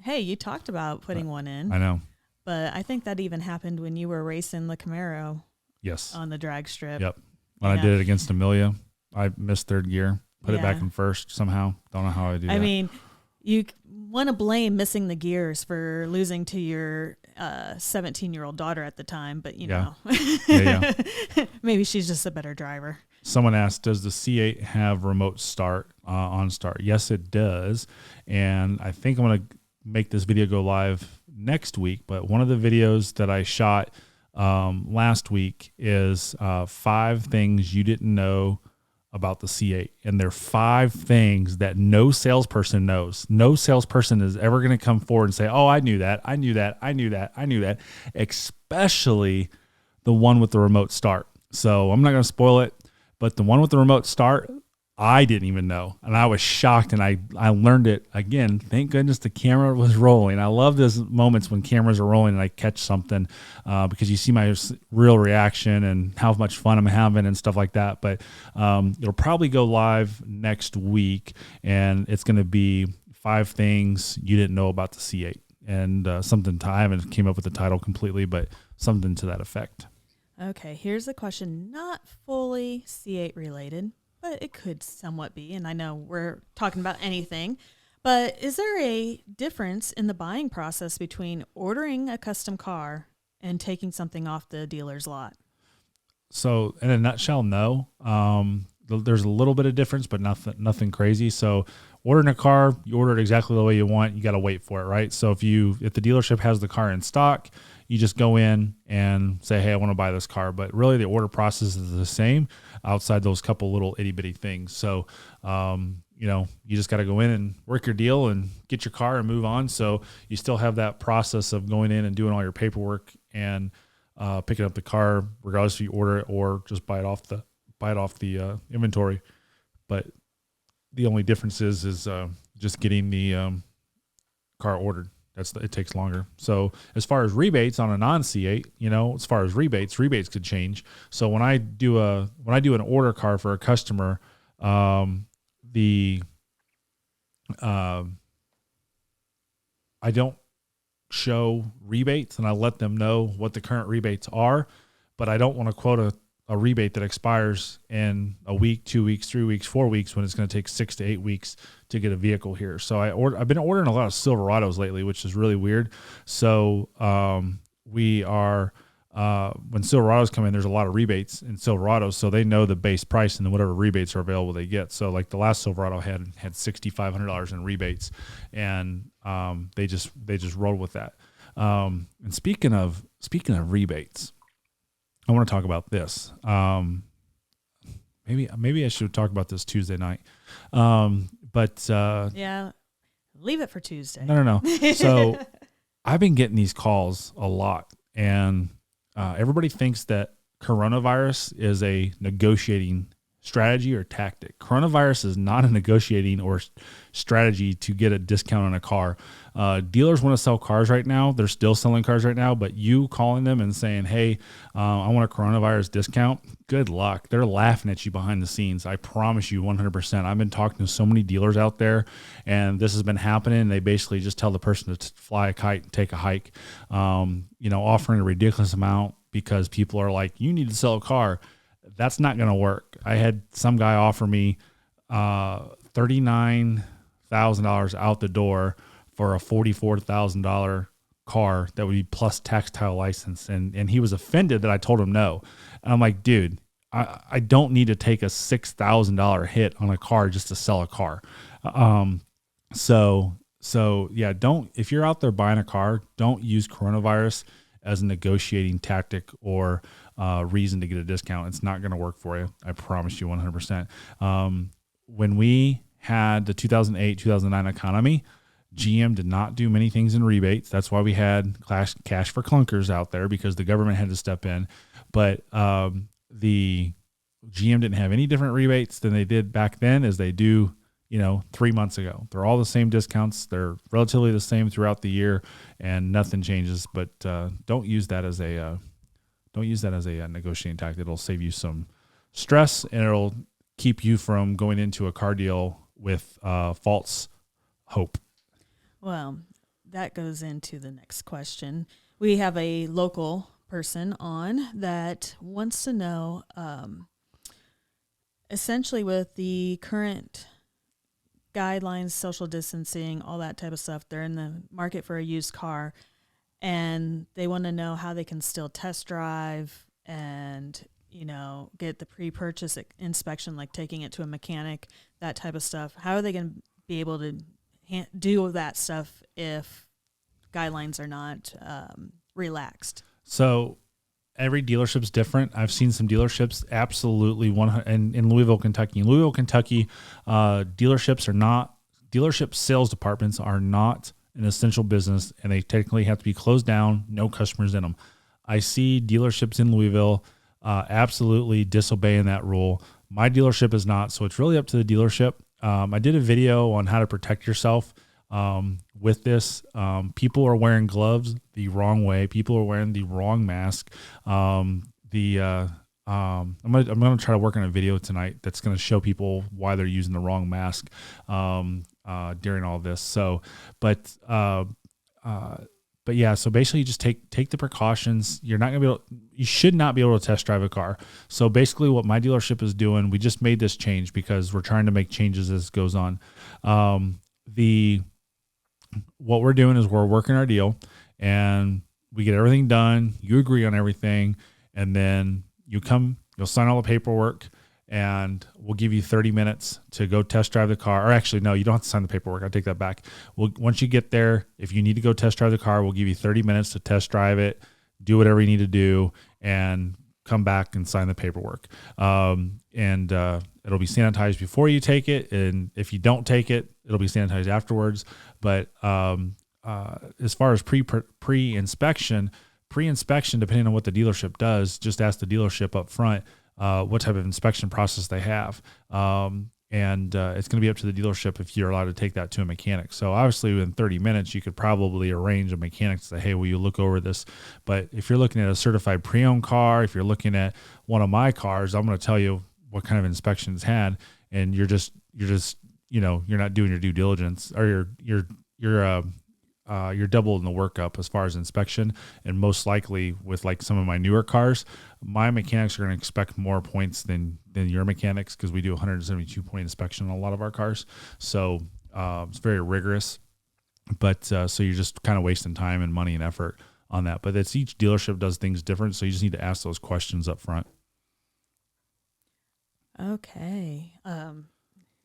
Hey, you talked about putting one in. I know. But I think that even happened when you were racing the Camaro. Yes. On the drag strip. Yep. When I did it against Amelia, I missed third gear. Put it back in first somehow. Don't know how I do that. I mean, you want to blame missing the gears for losing to your 17-year-old daughter at the time, but know, maybe she's just a better driver. Someone asked, does the C8 have remote start on start? Yes, it does. And I think I'm going to make this video go live next week, but one of the videos that I shot last week is 5 things you didn't know about the C8, and there are 5 things that no salesperson knows. No salesperson is ever going to come forward and say, "Oh, I knew that. I knew that. I knew that. I knew that." Especially the one with the remote start. So I'm not going to spoil it, but the one with the remote start, I didn't even know, and I was shocked, and I learned it again. Thank goodness the camera was rolling. I love those moments when cameras are rolling and I catch something because you see my real reaction and how much fun I'm having and stuff like that. But it'll probably go live next week, and it's going to be 5 things you didn't know about the C8, and I haven't came up with the title completely, but something to that effect. Okay, here's a question, not fully C8 related, but it could somewhat be, and I know we're talking about anything, but is there a difference in the buying process between ordering a custom car and taking something off the dealer's lot? So in a nutshell, no. There's a little bit of difference, but nothing crazy. So ordering a car, you order it exactly the way you want. You got to wait for it, right? So if the dealership has the car in stock, you just go in and say, "Hey, I want to buy this car." But really, the order process is the same outside those couple little itty bitty things. So, you just got to go in and work your deal and get your car and move on. So you still have that process of going in and doing all your paperwork and picking up the car, regardless if you order it or just buy it off the inventory. But The only difference is just getting the car ordered. It takes longer. So as far as rebates on a non-C8, as far as rebates could change. So when I do an order car for a customer, I don't show rebates, and I let them know what the current rebates are, but I don't want to quote a rebate that expires in a week, 2 weeks, 3 weeks, 4 weeks, when it's going to take 6 to 8 weeks to get a vehicle here. So I've been ordering a lot of Silverados lately, which is really weird. So we are when Silverados come in, there's a lot of rebates in Silverados, so they know the base price and then whatever rebates are available they get. So like the last Silverado had $6,500 in rebates, and they just rolled with that. And speaking of rebates, I want to talk about this. Maybe I should talk about this Tuesday night. But yeah, leave it for Tuesday. No. So I've been getting these calls a lot, and everybody thinks that coronavirus is a negotiating strategy or tactic. Coronavirus is not a negotiating or strategy to get a discount on a car. Dealers want to sell cars right now. They're still selling cars right now, but you calling them and saying, hey, I want a coronavirus discount, good luck. They're laughing at you behind the scenes. I promise you 100%. I've been talking to so many dealers out there, and this has been happening. They basically just tell the person to fly a kite and take a hike, offering a ridiculous amount because people are like, you need to sell a car. That's not going to work. I had some guy offer me $39,000 out the door for a $44,000 car that would be plus textile license. And he was offended that I told him no. And I'm like, dude, I don't need to take a $6,000 hit on a car just to sell a car. So yeah, if you're out there buying a car, don't use coronavirus as a negotiating tactic or reason to get a discount. It's not going to work for you. I promise you 100%. When we had the 2008, 2009 economy, GM did not do many things in rebates. That's why we had cash for clunkers out there, because the government had to step in. But the GM didn't have any different rebates than they did back then as they do 3 months ago. They're all the same discounts. They're relatively the same throughout the year, and nothing changes. But don't use that as a negotiating tactic. It'll save you some stress, and it'll keep you from going into a car deal with false hope. Well, that goes into the next question. We have a local person on that wants to know, essentially with the current guidelines, social distancing, all that type of stuff, they're in the market for a used car, and they want to know how they can still test drive and, get the pre-purchase inspection, like taking it to a mechanic, that type of stuff. How are they going to be able to do that stuff if guidelines are not relaxed? So every dealership's different. I've seen some dealerships absolutely in Louisville, Kentucky. In Louisville, Kentucky, dealership sales departments are not an essential business, and they technically have to be closed down, no customers in them. I see dealerships in Louisville absolutely disobeying that rule. My dealership is not, so it's really up to the dealership. I did a video on how to protect yourself with this. People are wearing gloves the wrong way. People are wearing the wrong mask. I'm gonna try to work on a video tonight that's gonna show people why they're using the wrong mask during all this. So, but yeah, so basically you just take the precautions. You should not be able to test drive a car. So basically what my dealership is doing, we just made this change because we're trying to make changes as it goes on. What we're doing is we're working our deal, and we get everything done. You agree on everything, and then you'll sign all the paperwork, and we'll give you 30 minutes to go test drive the car. Or actually, no, you don't have to sign the paperwork. I take that back. Once you get there, if you need to go test drive the car, we'll give you 30 minutes to test drive it, do whatever you need to do, and come back and sign the paperwork. And it'll be sanitized before you take it. And if you don't take it, it'll be sanitized afterwards. But as far as pre-inspection, depending on what the dealership does, just ask the dealership up front what type of inspection process they have. it's going to be up to the dealership if you're allowed to take that to a mechanic. So obviously within 30 minutes, you could probably arrange a mechanic to say, hey, will you look over this? But if you're looking at a certified pre-owned car, if you're looking at one of my cars, I'm going to tell you what kind of inspection it's had. And you're just, you're not doing your due diligence, or you're doubling the workup as far as inspection. And most likely with like some of my newer cars, my mechanics are going to expect more points than your mechanics, because we do 172 point inspection on a lot of our cars. So it's very rigorous, but so you're just kind of wasting time and money and effort on that. But it's, each dealership does things different. So you just need to ask those questions up front. Okay.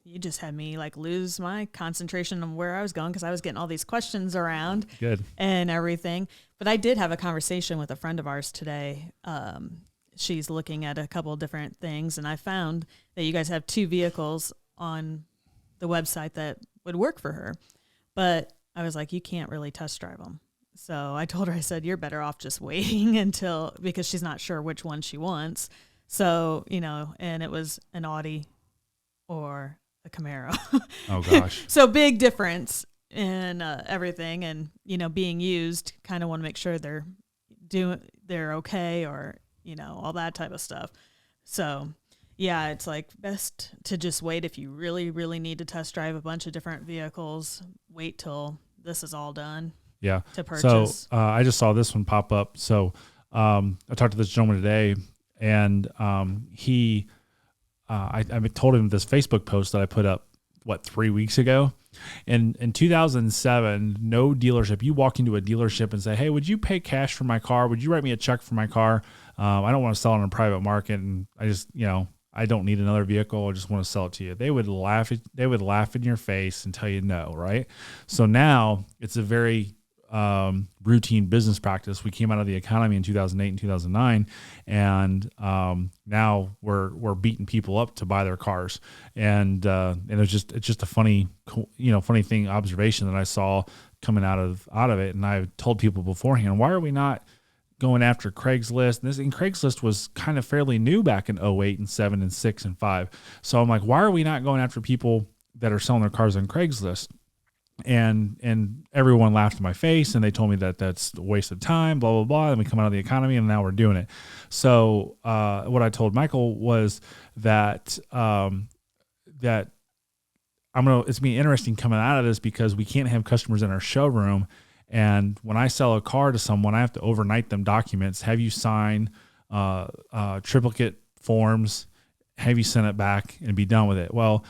You just had me like lose my concentration on where I was going, because I was getting all these questions around. Good. And everything. But I did have a conversation with a friend of ours today. She's looking at a couple of different things, and I found that you guys have 2 vehicles on the website that would work for her. But I was like, you can't really test drive them. So I told her, I said, you're better off just waiting because she's not sure which one she wants. So, and it was an Audi or a Camaro. Oh gosh. So big difference in everything, and being used, kind of want to make sure they're okay, or all that type of stuff. So yeah, it's like best to just wait. If you really, really need to test drive a bunch of different vehicles, wait till this is all done. Yeah. To purchase. So I just saw this one pop up. So I talked to this gentleman today, and I told him this Facebook post that I put up, 3 weeks ago. And in 2007, no dealership, you walk into a dealership and say, hey, would you pay cash for my car? Would you write me a check for my car? I don't want to sell it on a private market. And I just, I don't need another vehicle. I just want to sell it to you. They would laugh in your face and tell you no. Right. So now it's a very routine business practice. We came out of the economy in 2008 and 2009, and now we're beating people up to buy their cars. And it's just a funny thing, observation that I saw coming out of it. And I told people beforehand, why are we not going after Craigslist? And Craigslist was kind of fairly new back in 08 and 7 and 6 and 5. So I'm like, why are we not going after people that are selling their cars on Craigslist? And everyone laughed in my face, and they told me that that's a waste of time, blah, blah, blah. And we come out of the economy, and now we're doing it. So what I told Michael was that it's going to be interesting coming out of this, because we can't have customers in our showroom. And when I sell a car to someone, I have to overnight them documents, have you sign triplicate forms, have you send it back, and be done with it. Well,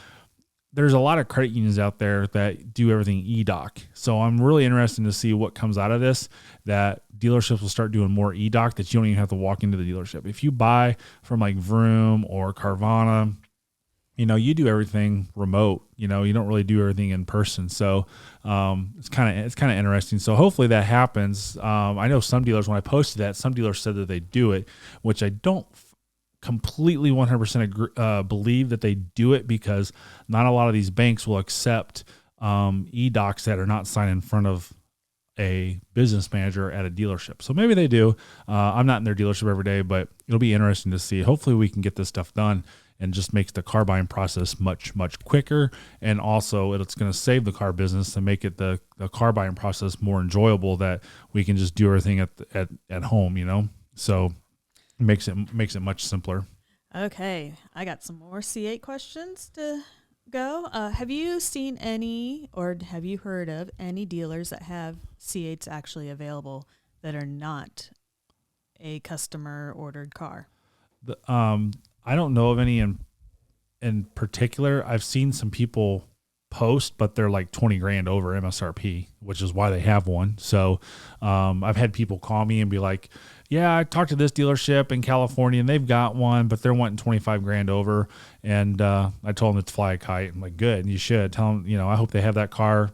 there's a lot of credit unions out there that do everything e-doc. So I'm really interested to see what comes out of this, that dealerships will start doing more e-doc, that you don't even have to walk into the dealership. If you buy from like Vroom or Carvana, you do everything remote, you don't really do everything in person. So it's kind of interesting. So hopefully that happens. I know some dealers, when I posted that, some dealers said that they do it, which I don't completely 100% believe that they do it, because not a lot of these banks will accept e-docs that are not signed in front of a business manager at a dealership. So maybe they do. I'm not in their dealership every day, but it'll be interesting to see. Hopefully we can get this stuff done, and just makes the car buying process much, much quicker. And also it's going to save the car business and make it the car buying process more enjoyable, that we can just do everything at home, So it makes it much simpler. Okay, I got some more C8 questions to go. Have you seen any, or have you heard of any dealers that have C8s actually available that are not a customer ordered car? I don't know of any in particular. I've seen some people post, but they're like 20 grand over MSRP, which is why they have one. So I've had people call me and be like, yeah, I talked to this dealership in California and they've got one, but they're wanting 25 grand over. And I told them to fly a kite. I'm like, good. And you should tell them, I hope they have that car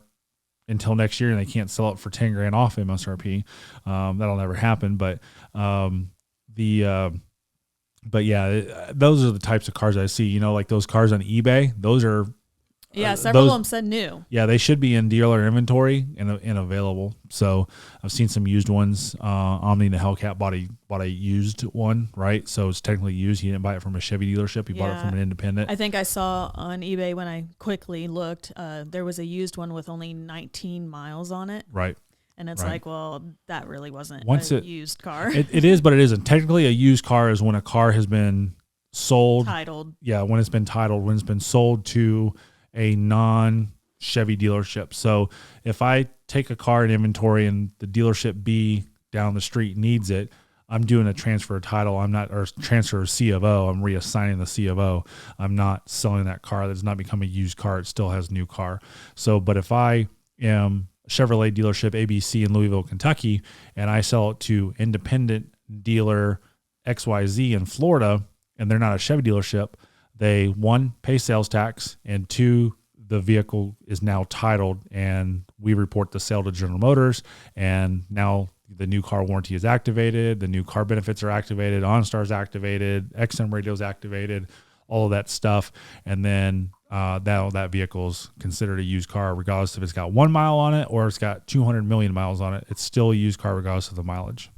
until next year and they can't sell it for 10 grand off MSRP. That'll never happen. But yeah, those are the types of cars I see, like those cars on eBay. Those are Yeah, several of them said new. Yeah, they should be in dealer inventory and available. So I've seen some used ones. Omni the Hellcat bought a used one, right? So it's technically used. He didn't buy it from a Chevy dealership. He bought it from an independent. I think I saw on eBay when I quickly looked, there was a used one with only 19 miles on it. Right. And it's like, well, that really wasn't used car. It is, but it isn't. Technically, a used car is when a car has been sold. Titled. Yeah, when it's been titled, when it's been sold to a non-Chevy dealership. So if I take a car in inventory and the dealership B down the street needs it, I'm doing a transfer of title. I'm not, or transfer of C of O. I'm reassigning the C of O. I'm not selling that car. That does not become a used car. It still has new car. So, but if I am Chevrolet dealership ABC in Louisville, Kentucky, and I sell it to independent dealer XYZ in Florida, and they're not a Chevy dealership, they, one, pay sales tax, and two, the vehicle is now titled, and we report the sale to General Motors, and now the new car warranty is activated, the new car benefits are activated, OnStar is activated, XM radio is activated, all of that stuff, and then that vehicle is considered a used car regardless if it's got 1 mile on it or it's got 200 million miles on it. It's still a used car regardless of the mileage.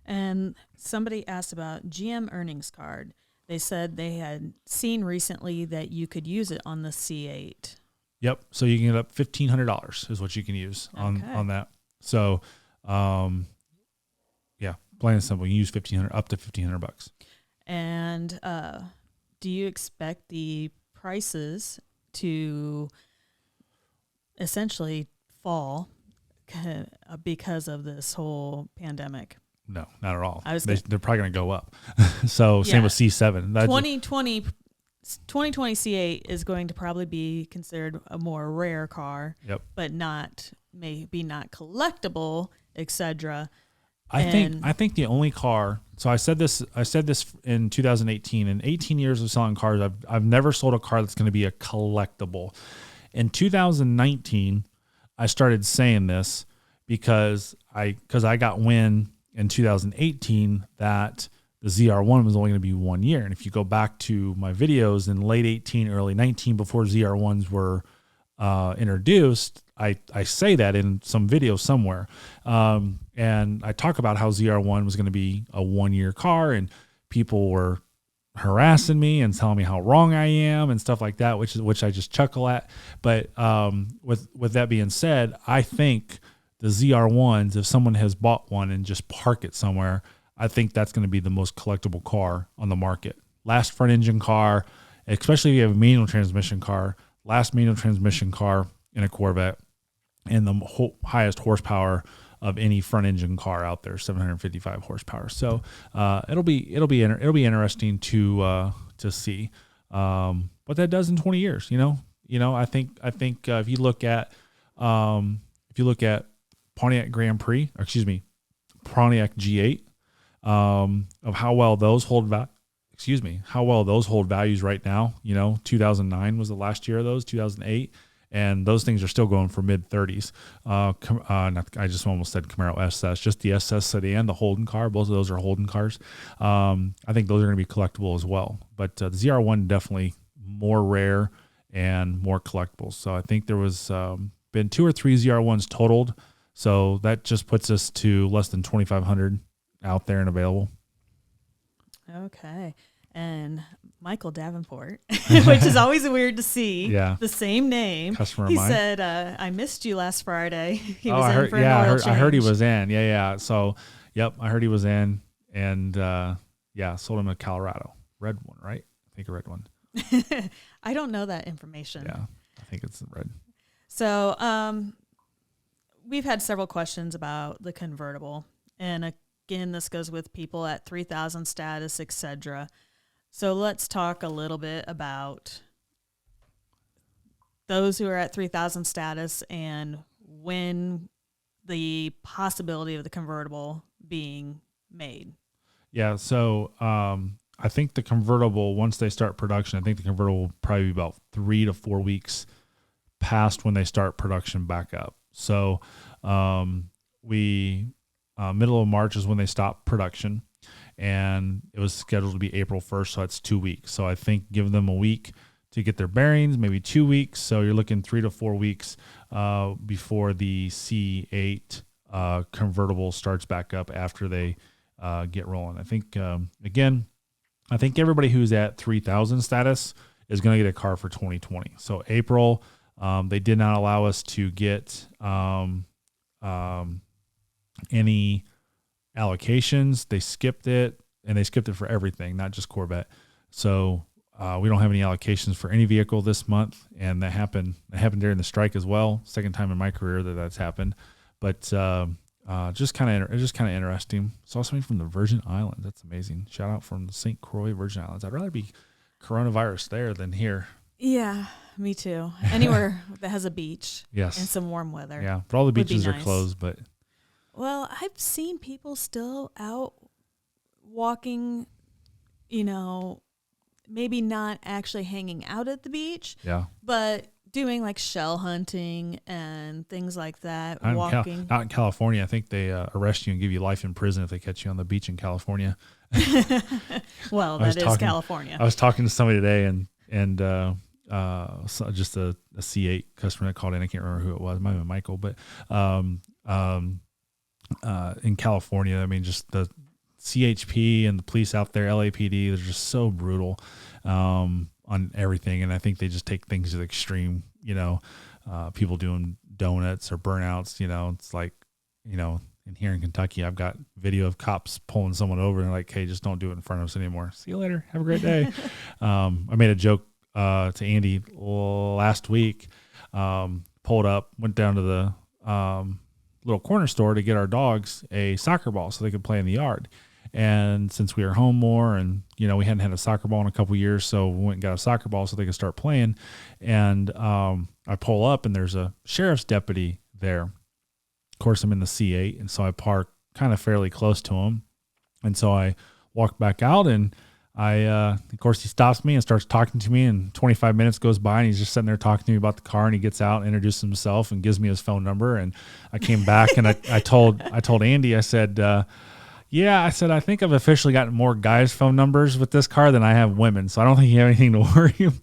And somebody asked about GM earnings card. They said they had seen recently that you could use it on the C8. Yep. So you can get up $1,500 is what you can use on that. So, yeah, plain and simple. You can use up to $1,500. And do you expect the prices to essentially fall because of this whole pandemic? No, not at all. They're probably going to go up. So same with C7. 2020 C8 is going to probably be considered a more rare car, but maybe not collectible, etc. I think the only car. So I said this in 2018. In 18 years of selling cars, I've never sold a car that's going to be a collectible. In 2019, I started saying this because I got wind in 2018 that the ZR1 was only going to be 1 year. And if you go back to my videos in late 18, early 19, before ZR1s were introduced, I say that in some video somewhere. And I talk about how ZR1 was going to be a 1 year car, and people were harassing me and telling me how wrong I am and stuff like that, which I just chuckle at. But with that being said, I think the ZR1s, if someone has bought one and just park it somewhere, I think that's going to be the most collectible car on the market. Last front engine car, especially if you have a manual transmission car, last manual transmission car in a Corvette, and the highest horsepower of any front engine car out there, 755 horsepower. So it'll be interesting to see what that does in 20 years. I think if you look at Pontiac Grand Prix, or excuse me, Pontiac G8, of how well those hold values right now. 2009 was the last year of those, 2008. And those things are still going for mid-30s. I just almost said Camaro SS, just the SS sedan, the Holden car. Both of those are Holden cars. I think those are going to be collectible as well. But the ZR1 definitely more rare and more collectible. So I think there was been 2 or 3 ZR1s totaled. So that just puts us to less than 2,500 out there and available. Okay. And Michael Davenport, which is always weird to see. Yeah. The same name. Customer he of mine. said, I missed you last Friday. He was I in heard, for an oil change. I heard he was in. Yeah. So, yep, I heard he was in. And, sold him a Colorado. Red one, right? I think a red one. I don't know that information. Yeah, I think it's red. So, we've had several questions about the convertible. And again, this goes with people at 3,000 status, etc. So let's talk a little bit about those who are at 3,000 status and when the possibility of the convertible being made. Yeah, so I think the convertible, once they start production, I think the convertible will probably be about 3 to 4 weeks past when they start production back up. So middle of March is when they stop production. And it was scheduled to be April 1st, so that's 2 weeks. So I think give them a week to get their bearings, maybe 2 weeks. So you're looking 3 to 4 weeks before the C8 convertible starts back up after they get rolling. I think, again, I think everybody who's at 3,000 status is going to get a car for 2020. So April, they did not allow us to get any allocations. They skipped it, and they skipped it for everything, not just Corvette. So we don't have any allocations for any vehicle this month, and that happened during the strike as well. Second time in my career that's happened. But just kind of interesting. Saw something from the Virgin Islands. That's amazing. Shout out from the St. Croix Virgin Islands. I'd rather be coronavirus there than here. Yeah, me too. Anywhere that has a beach. Yes. And some warm weather. Yeah, but all the beaches are closed. But well, I've seen people still out walking, maybe not actually hanging out at the beach. Yeah. But doing like shell hunting and things like that. Walking out in California, I think they arrest you and give you life in prison if they catch you on the beach in California. Well, that is California. I was talking to somebody today, and so just a C8 customer that called in. I can't remember who it was. It might have been Michael, but in California, I mean, just the CHP and the police out there, LAPD, they're just so brutal on everything. And I think they just take things to the extreme, people doing donuts or burnouts, it's like, in here in Kentucky, I've got video of cops pulling someone over and like, hey, just don't do it in front of us anymore. See you later. Have a great day. I made a joke to Andy last week, pulled up, went down to the little corner store to get our dogs a soccer ball so they could play in the yard. And since we were home more and, we hadn't had a soccer ball in a couple of years, so we went and got a soccer ball so they could start playing. And I pull up and there's a sheriff's deputy there. Of course, I'm in the C8, and so I park kind of fairly close to him. And so I walk back out, and of course, he stops me and starts talking to me, and 25 minutes goes by, and he's just sitting there talking to me about the car, and he gets out and introduces himself and gives me his phone number. And I came back and I told Andy, I said, I think I've officially gotten more guys' phone numbers with this car than I have women, so I don't think you have anything to worry about.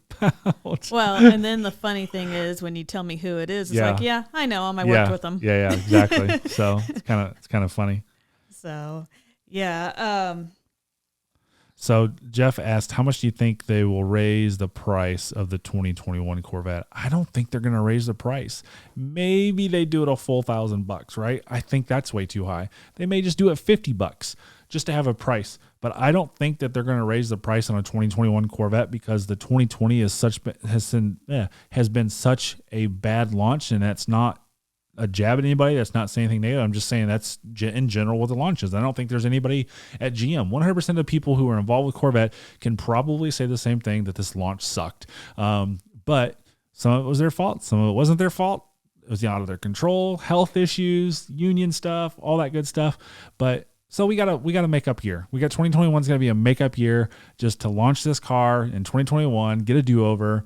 Well, and then the funny thing is when you tell me who it is, it's like, yeah, I know him. I worked with him. Yeah, exactly. So it's kind of funny. So, yeah. So Jeff asked, how much do you think they will raise the price of the 2021 Corvette? I don't think they're going to raise the price. Maybe they do it a full $1,000, right? I think that's way too high. They may just do it $50 just to have a price. But I don't think that they're going to raise the price on a 2021 Corvette because the 2020 has been such a bad launch, and that's not a jab at anybody. That's not saying anything negative. I'm just saying that's in general what the launch is. I don't think there's anybody at GM. 100% of people who are involved with Corvette can probably say the same thing, that this launch sucked. But some of it was their fault. Some of it wasn't their fault. It was out of their control, health issues, union stuff, all that good stuff. But so we gotta make up year. We got 2021 is gonna be a makeup year just to launch this car in 2021, get a do-over,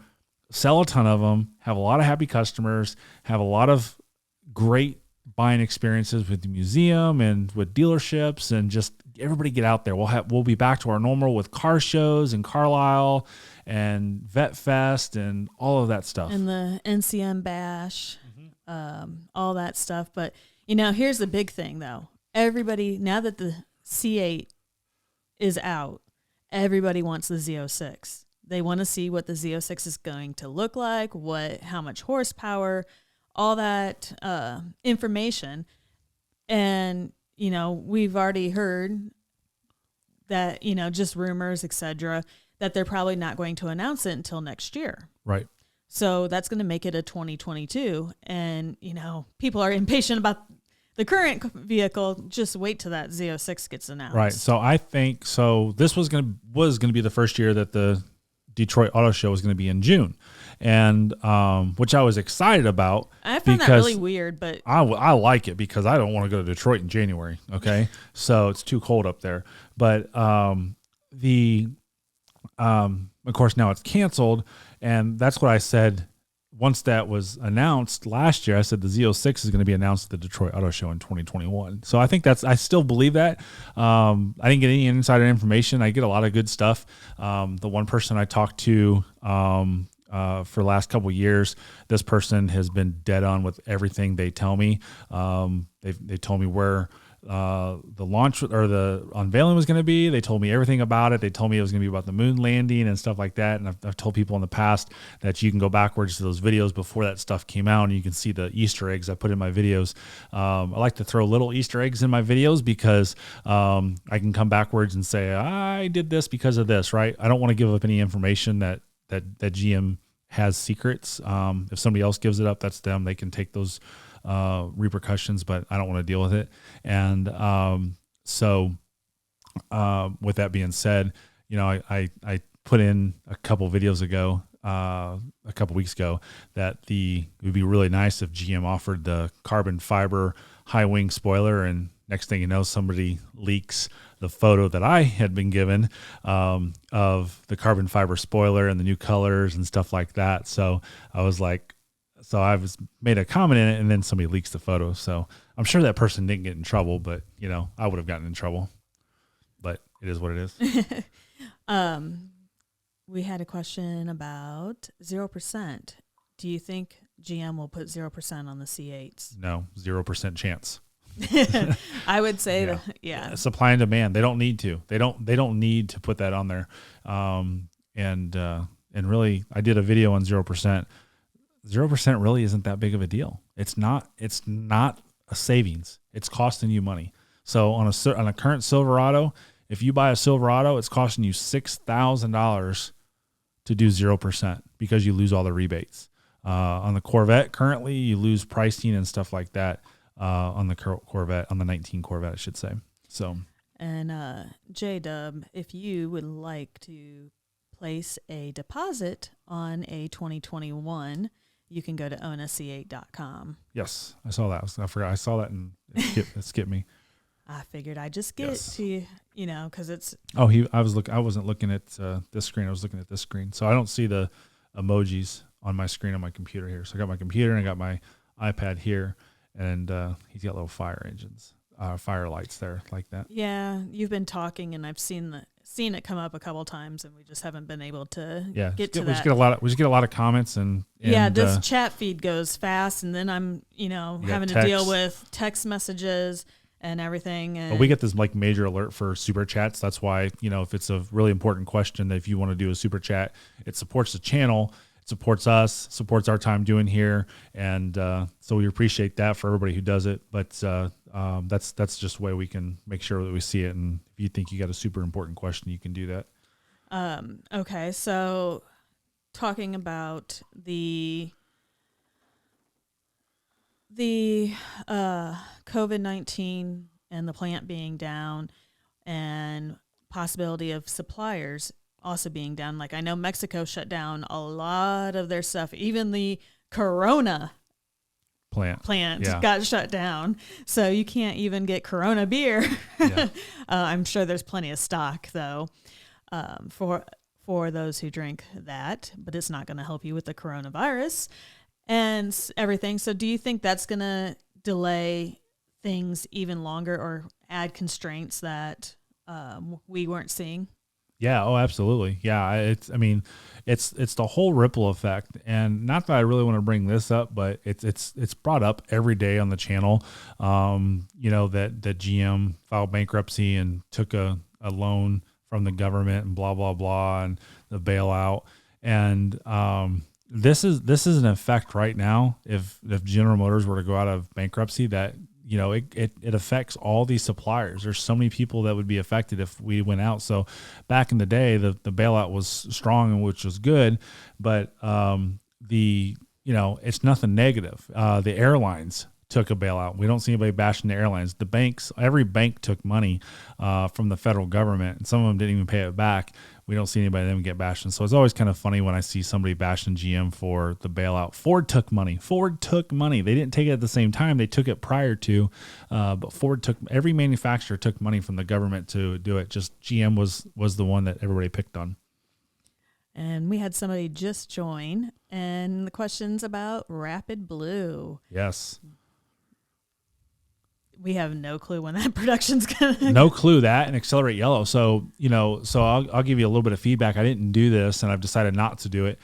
sell a ton of them, have a lot of happy customers, have a lot of great buying experiences with the museum and with dealerships, and just everybody get out there. We'll be back to our normal with car shows and Carlisle and Vet Fest and all of that stuff. And the NCM Bash, all that stuff. But, here's the big thing though. Everybody, now that the C8 is out, everybody wants the Z06. They want to see what the Z06 is going to look like, how much horsepower, all that information. And, we've already heard that, just rumors, etc., that they're probably not going to announce it until next year. Right. So that's going to make it a 2022. And, people are impatient about the current vehicle. Just wait till that Z06 gets announced. Right. So I think this was going to be the first year that the Detroit Auto Show was going to be in June, and which I was excited about. I found that really weird, but I like it because I don't want to go to Detroit in January. Okay, so it's too cold up there. But of course now it's canceled, and that's what I said once that was announced last year. I said the Z06 is going to be announced at the Detroit Auto Show in 2021. So I think I still believe that. I didn't get any insider information. I get a lot of good stuff. The one person I talked to for the last couple of years, this person has been dead on with everything they tell me. They told me where the launch or the unveiling was going to be. They told me everything about it. They told me it was going to be about the moon landing and stuff like that. And I've told people in the past that you can go backwards to those videos before that stuff came out and you can see the Easter eggs I put in my videos. I like to throw little Easter eggs in my videos because I can come backwards and say, I did this because of this, right? I don't want to give up any information that GM has secrets. If somebody else gives it up, that's them. They can take those repercussions, but I don't want to deal with it. And so with that being said, I put in a couple videos ago, a couple weeks ago, that it would be really nice if GM offered the carbon fiber high wing spoiler, and next thing you know, somebody leaks the photo that I had been given of the carbon fiber spoiler and the new colors and stuff like that. So I was like, I made a comment in it, and then somebody leaks the photo. So I'm sure that person didn't get in trouble, but I would have gotten in trouble. But it is what it is. We had a question about 0%. Do you think GM will put 0% on the C8s? No, 0% chance. I would say that. Supply and demand. They don't need to. They don't need to put that on there. And really, I did a video on 0%. 0% really isn't that big of a deal. It's not a savings. It's costing you money. So on a current Silverado, if you buy a Silverado, it's costing you $6,000 to do 0% because you lose all the rebates. On the Corvette, currently you lose pricing and stuff like that. On the Corvette, on the 19 Corvette, I should say. So. And J-Dub, if you would like to place a deposit on a 2021, you can go to ownac8.com. Yes, I saw that. I forgot. I saw that and it skipped me. I figured I'd just get it to you, because it's. Oh, I wasn't looking at this screen. I was looking at this screen, so I don't see the emojis on my screen on my computer here. So I got my computer and I got my iPad here, and he's got little fire engines, fire lights there like that. Yeah, you've been talking, and I've seen it come up a couple times, and we just haven't been able to get to that. We just get a lot of comments and this chat feed goes fast, and then I'm having to deal with text messages and everything. And we get this major alert for super chats. That's why if it's a really important question, that if you want to do a super chat, it supports the channel, it supports us, supports our time doing here, and so we appreciate that for everybody who does it. But that's just a way we can make sure that we see it. And if you think you got a super important question, you can do that. Okay, so talking about the COVID-19 and the plant being down and possibility of suppliers also being down. Like I know Mexico shut down a lot of their stuff. Even the Corona plant got shut down. So you can't even get Corona beer. Yeah. I'm sure there's plenty of stock though for those who drink that, but it's not going to help you with the coronavirus and everything. So do you think that's going to delay things even longer or add constraints that we weren't seeing? Yeah. Oh, absolutely. Yeah. It's the whole ripple effect, and not that I really want to bring this up, but it's brought up every day on the channel. That GM filed bankruptcy and took a loan from the government and blah, blah, blah, and the bailout. And, this is an effect right now. If General Motors were to go out of bankruptcy, that it affects all these suppliers. There's so many people that would be affected if we went out. So back in the day, the bailout was strong, and which was good, but it's nothing negative. The airlines took a bailout. We don't see anybody bashing the airlines. The banks, every bank took money from the federal government, and some of them didn't even pay it back. We don't see anybody of them get bashed. And so it's always kind of funny when I see somebody bashing GM for the bailout. Ford took money. They didn't take it at the same time. They took it prior to, but every manufacturer took money from the government to do it. Just GM was the one that everybody picked on. And we had somebody just join, and the question's about Rapid Blue. Yes. we have no clue when that production's gonna. No clue that, and Accelerate Yellow. So I'll give you a little bit of feedback. I didn't do this, and I've decided not to do it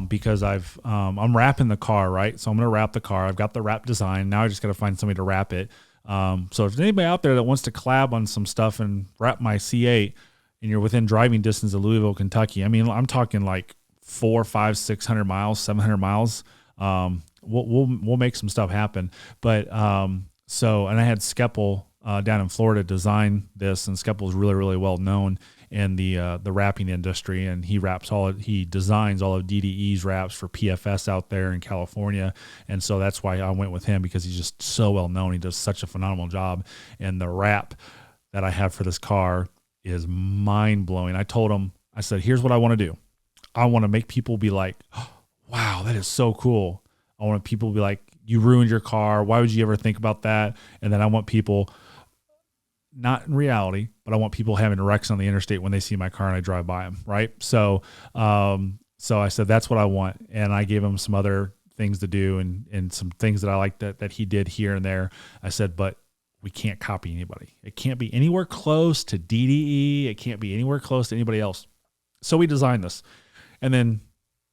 because I'm wrapping the car, right? So I'm gonna wrap the car. I've got the wrap design. Now I just got to find somebody to wrap it. So if there's anybody out there that wants to collab on some stuff and wrap my C8, and you're within driving distance of Louisville, Kentucky, I mean, I'm talking like 400, 500, 600 miles, 700 miles. We'll make some stuff happen. But and I had Skeppel down in Florida design this, and Skeppel is really, really well known in the wrapping industry, and he designs all of DDE's wraps for PFS out there in California, and so that's why I went with him, because he's just so well known. He does such a phenomenal job, and the wrap that I have for this car is mind blowing. I told him, I said, here's what I want to do. I want to make people be like, oh, wow, that is so cool. I want people to be like, you ruined your car. Why would you ever think about that? And then I want people, not in reality, but I want people having wrecks on the interstate when they see my car and I drive by them, right? So I said, that's what I want. And I gave him some other things to do and some things that I like that he did here and there. I said, but we can't copy anybody. It can't be anywhere close to DDE. It can't be anywhere close to anybody else. So we designed this. And then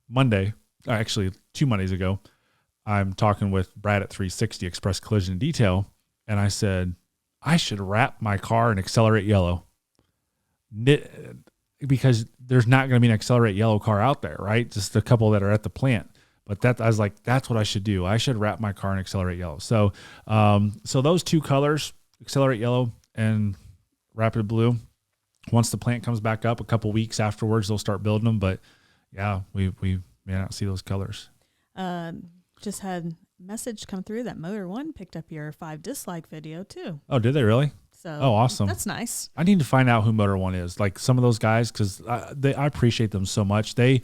Monday, actually 2 Mondays ago, I'm talking with Brad at 360 Express Collision and Detail, and I said, I should wrap my car in Accelerate Yellow, because there's not going to be an Accelerate Yellow car out there, right? Just a couple that are at the plant. But I was like, that's what I should do. I should wrap my car in Accelerate Yellow. So those two colors, Accelerate Yellow and Rapid Blue, once the plant comes back up a couple weeks afterwards, they'll start building them. But yeah, we may not see those colors. Just had a message come through that Motor One picked up your 5 dislike video too. Oh, did they really? So awesome. That's nice. I need to find out who Motor One is. Like some of those guys, because I appreciate them so much. They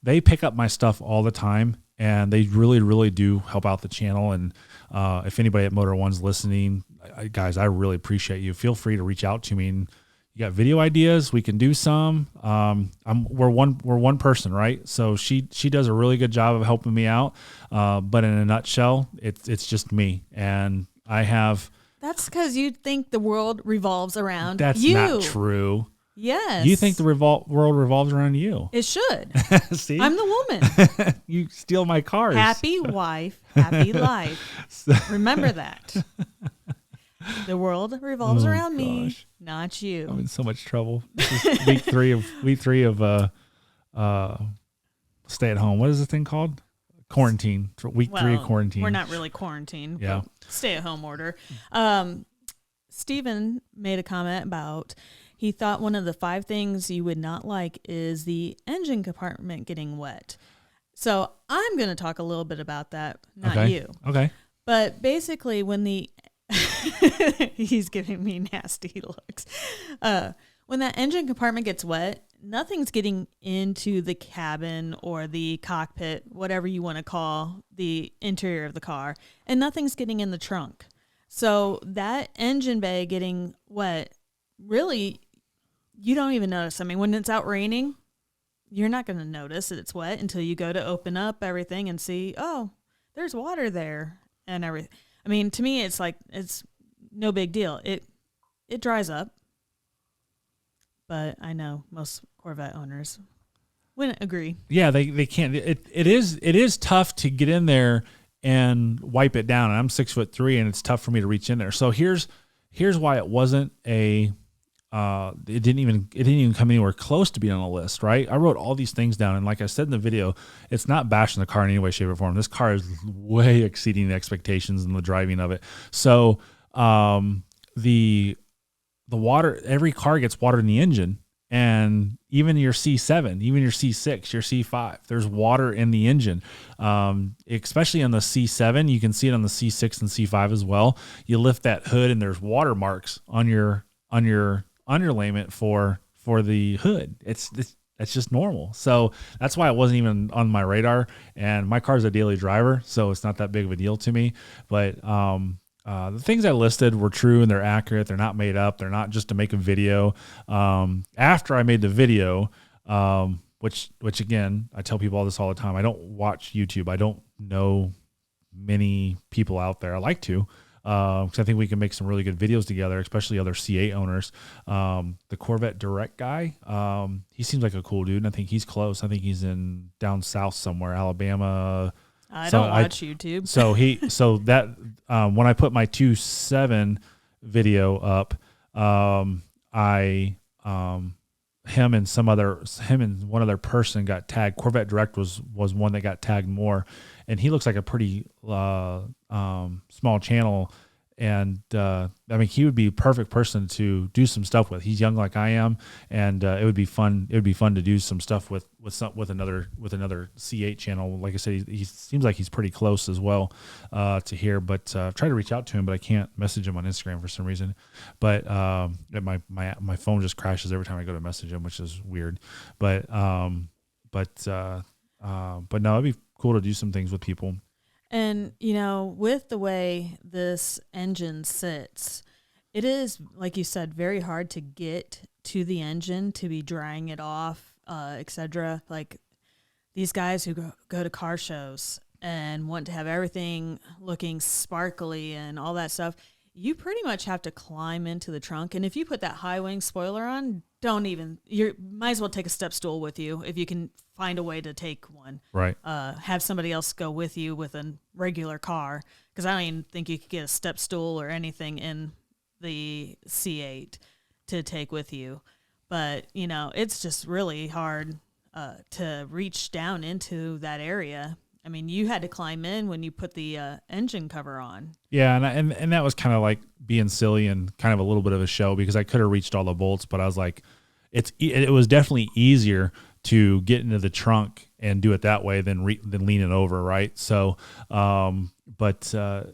pick up my stuff all the time, and they really, really do help out the channel. And if anybody at Motor One's listening, guys, I really appreciate you. Feel free to reach out to me. And you got video ideas, we can do some. We're one person, right? So she does a really good job of helping me out. But in a nutshell, it's just me, and I have. That's because you think the world revolves around that's you. That's not true. Yes. You think the world revolves around you. It should. See? I'm the woman. You steal my cars. Happy wife, happy life. Remember that. The world revolves around me, not you. I'm in so much trouble. This is week three of stay at home. What is this thing called? Quarantine. Week 3 of quarantine. We're not really quarantined. Yeah. Stay at home order. Steven made a comment about he thought one of the 5 things you would not like is the engine compartment getting wet. So I'm going to talk a little bit about that, not you. Okay. But basically when he's giving me nasty looks. When that engine compartment gets wet, nothing's getting into the cabin or the cockpit, whatever you want to call the interior of the car, and nothing's getting in the trunk. So that engine bay getting wet, really, you don't even notice. I mean, when it's out raining, you're not going to notice that it's wet until you go to open up everything and see, oh, there's water there and everything. I mean, to me, it's like, it's no big deal. It dries up, but I know most Corvette owners wouldn't agree. Yeah, they can't. It is tough to get in there and wipe it down. And I'm 6'3", and it's tough for me to reach in there. So here's why it wasn't a. It didn't even come anywhere close to being on the list, right? I wrote all these things down, and like I said in the video, it's not bashing the car in any way, shape, or form. This car is way exceeding the expectations in the driving of it. So the water, every car gets water in the engine, and even your C7, even your C6, your C5, there's water in the engine. Especially on the C7, you can see it on the C6 and C5 as well. You lift that hood, and there's water marks on your underlayment for the hood. It's just normal. So that's why it wasn't even on my radar. And my car's a daily driver, so it's not that big of a deal to me. But the things I listed were true, and they're accurate. They're not made up. They're not just to make a video. After I made the video, which again, I tell people all this all the time. I don't watch YouTube. I don't know many people out there. I like to. because I think we can make some really good videos together, especially other C8 owners. The Corvette Direct guy, he seems like a cool dude, and I think he's close. I think he's in down south somewhere, Alabama. I don't watch YouTube. So that when I put my 2.7 video up, him and one other person got tagged. Corvette Direct was one that got tagged more, and he looks like a pretty small channel. And I mean, he would be a perfect person to do some stuff with. He's young like I am, and it would be fun. It would be fun to do some stuff with another C8 channel. Like I said, he seems like he's pretty close as well to here. But I've tried to reach out to him, but I can't message him on Instagram for some reason. But my phone just crashes every time I go to message him, which is weird. But no, it'd be cool to do some things with people. And, with the way this engine sits, it is, like you said, very hard to get to the engine, to be drying it off, etc. Like these guys who go to car shows and want to have everything looking sparkly and all that stuff, you pretty much have to climb into the trunk. And if you put that high wing spoiler on, you might as well take a step stool with you if you can find a way to take one. Right. Have somebody else go with you with a regular car, because I don't even think you could get a step stool or anything in the C8 to take with you. But, it's just really hard to reach down into that area. I mean, you had to climb in when you put the engine cover on. Yeah, and that was kind of like being silly and kind of a little bit of a show, because I could have reached all the bolts, but I was like, it was definitely easier to get into the trunk and do it that way than lean it over, right? So, but I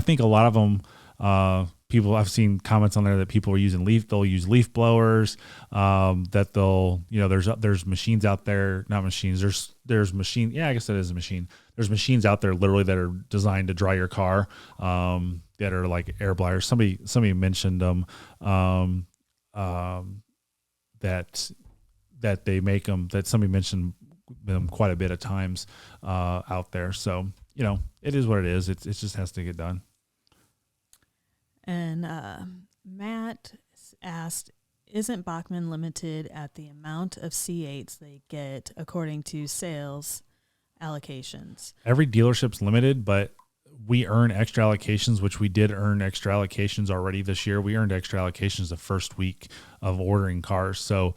think a lot of them, people, I've seen comments on there that people are using they'll use leaf blowers, that they'll, there's machines out there, not machines, there's machine. Yeah, I guess that is a machine. There's machines out there literally that are designed to dry your car, that are like air blyers. Somebody mentioned them, that they make them, that somebody mentioned them quite a bit of times, out there. So, it is what it is. It just has to get done. And Matt asked, isn't Bachman limited at the amount of C8s they get according to sales allocations? Every dealership's limited, but we earn extra allocations, which we did earn extra allocations already this year. We earned extra allocations the first week of ordering cars. So,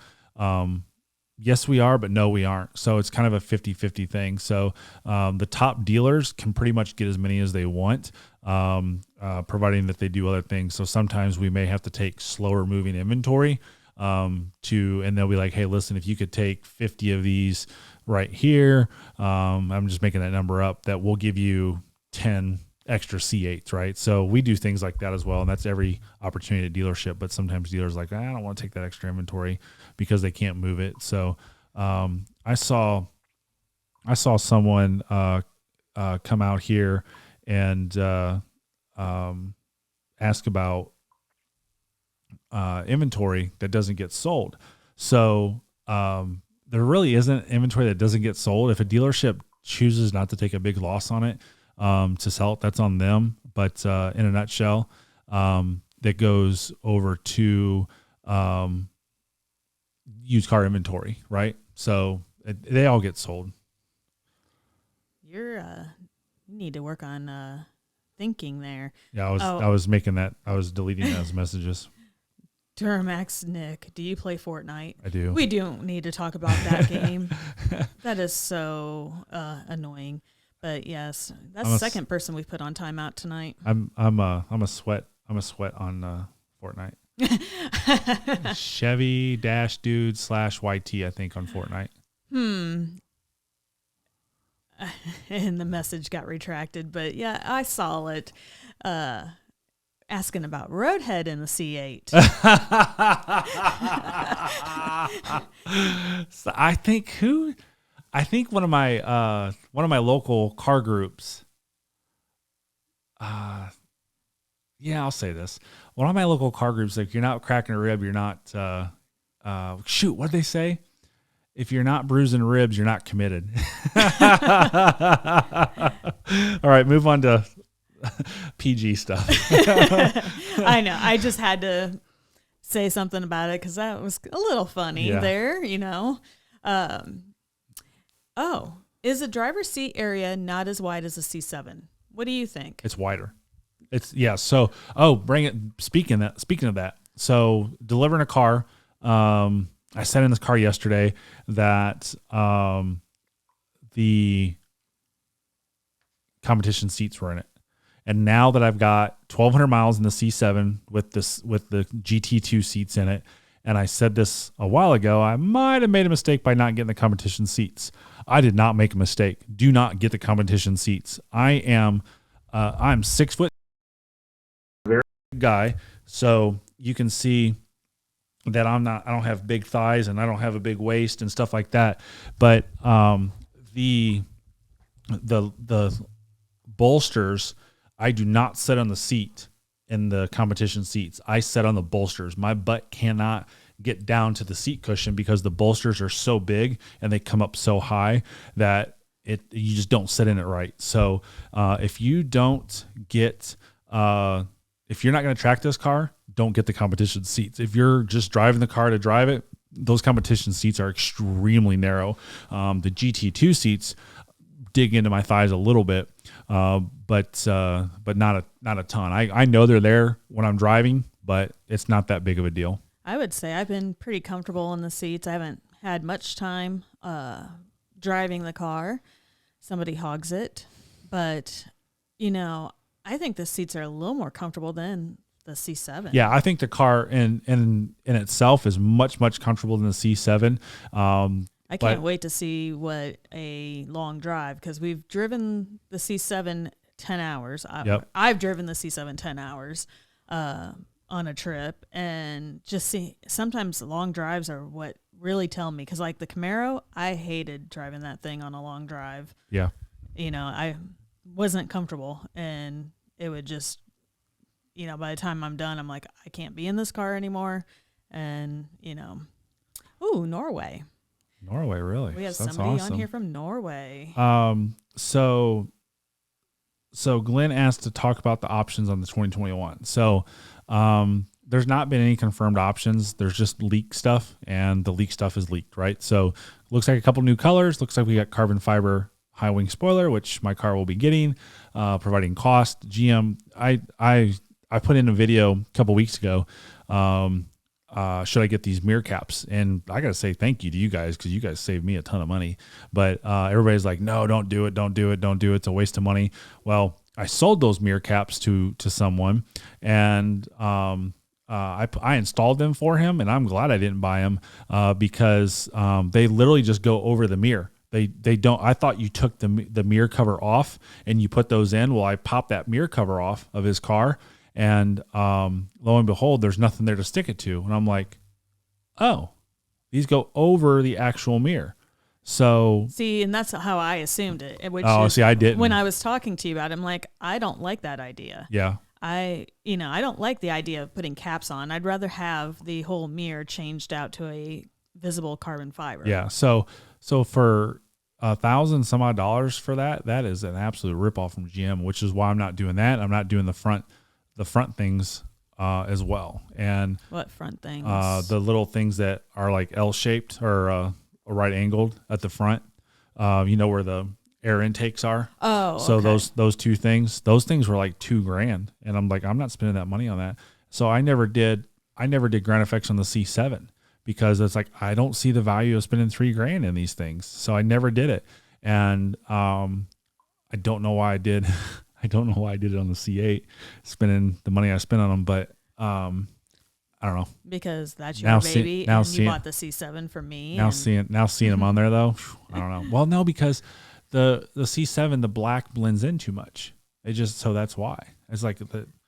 yes, we are, but no, we aren't. So it's kind of a 50-50 thing. So the top dealers can pretty much get as many as they want, providing that they do other things. So sometimes we may have to take slower moving inventory, and they'll be like, hey, listen, if you could take 50 of these right here, I'm just making that number up, that we'll give you 10 extra C8s, right? So we do things like that as well, and that's every opportunity at dealership. But sometimes dealers are like, I don't want to take that extra inventory because they can't move it. So I saw someone come out here and ask about inventory that doesn't get sold. So there really isn't inventory that doesn't get sold. If a dealership chooses not to take a big loss on it, to sell it, that's on them. But in a nutshell, that goes over to used car inventory, right? So they all get sold. You need to work on thinking there. Yeah, I was making that. I was deleting those messages. Duramax Nick, do you play Fortnite? I do. We don't need to talk about that game. That is so annoying. But yes, that's the second person we've put on timeout tonight. I'm a sweat on Fortnite. Chevy dash dude /YT, I think, on Fortnite. And the message got retracted, but yeah, I saw it. Asking about Roadhead in the C8. So I think one of my local car groups. Yeah, I'll say this. One of my local car groups, like, you're not cracking a rib, you're not. What'd they say? If you're not bruising ribs, you're not committed. All right, move on to PG stuff. I know. I just had to say something about it because that was a little funny there, is the driver's seat area not as wide as a C7? What do you think? It's wider. So, bring it. Speaking of that, so delivering a car, I sat in this car yesterday that the competition seats were in it. And now that I've got 1,200 miles in the C7 with the GT2 seats in it, and I said this a while ago, I might have made a mistake by not getting the competition seats. I did not make a mistake. Do not get the competition seats. I'm 6 foot, very big guy, so you can see that I don't have big thighs and I don't have a big waist and stuff like that. But the bolsters, I do not sit on the seat in the competition seats. I sit on the bolsters. My butt cannot get down to the seat cushion because the bolsters are so big and they come up so high that you just don't sit in it right. So if you're not going to track this car, don't get the competition seats. If you're just driving the car to drive it, those competition seats are extremely narrow. The GT2 seats dig into my thighs a little bit, but not a ton. I know they're there when I'm driving, but it's not that big of a deal. I would say I've been pretty comfortable in the seats. I haven't had much time driving the car. Somebody hogs it, but I think the seats are a little more comfortable than the C7. Yeah, I think the car in itself is much comfortable than the C7. I can't wait to see what a long drive, because we've driven the C7 10 hours. I've driven the C7 10 hours on a trip, and just see sometimes long drives are what really tell me, because like the Camaro, I hated driving that thing on a long drive. Yeah. I wasn't comfortable, and it would just, by the time I'm done, I'm like, I can't be in this car anymore. And, Norway. Norway, really? We have somebody on here from Norway. So Glenn asked to talk about the options on the 2021. So there's not been any confirmed options. There's just leaked stuff, and the leaked stuff is leaked, right? So looks like a couple new colors. Looks like we got carbon fiber high wing spoiler, which my car will be getting, providing cost. GM, I put in a video a couple weeks ago. Should I get these mirror caps? And I got to say thank you to you guys, because you guys saved me a ton of money. But everybody's like, no, don't do it. Don't do it. Don't do it. It's a waste of money. Well, I sold those mirror caps to someone, and I installed them for him, and I'm glad I didn't buy them because they literally just go over the mirror. They don't. I thought you took the mirror cover off and you put those in. Well, I popped that mirror cover off of his car, and lo and behold, there's nothing there to stick it to. And I'm like, oh, these go over the actual mirror. So see, and that's how I assumed it. I didn't. When I was talking to you about it, I'm like, I don't like that idea. Yeah. I don't like the idea of putting caps on. I'd rather have the whole mirror changed out to a visible carbon fiber. Yeah. So for $1,000 some odd for that is an absolute ripoff from GM, which is why I'm not doing that. I'm not doing the front things as well. And what front things? The little things that are like L-shaped or right angled at the front. Where the air intakes are. Oh, so okay. those things were like $2,000, and I'm like, I'm not spending that money on that. So I never did ground effects on the C7 because it's like, I don't see the value of spending $3,000 in these things. So I never did it. And I don't know why I did. I don't know why I did it on the C8, spending the money I spent on them, but I don't know. Because that's your baby, and you bought the C7 for me. Now seeing them on there though, I don't know. Well, no, because the C7, the black blends in too much. So that's why. It's like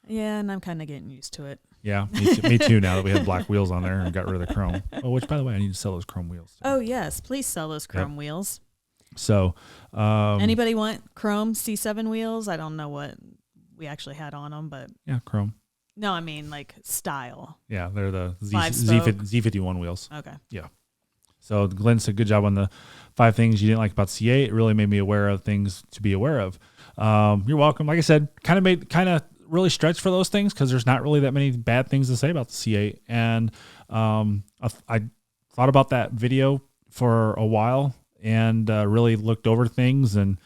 yeah, and I'm kind of getting used to it. Yeah, me too. Now that we have black wheels on there and got rid of the chrome. Oh, which by the way, I need to sell those chrome wheels too. Oh yes, please sell those chrome wheels. So, anybody want chrome C7 wheels? I don't know what we actually had on them, but yeah, chrome. No, I mean like style. Yeah, they're the Z51 wheels. Okay. Yeah. So Glenn said, good job on the 5 things you didn't like about C8. It really made me aware of things to be aware of. you're welcome. Like I said, kind of really stretched for those things because there's not really that many bad things to say about the C8. And I thought about that video for a while and really looked over things, and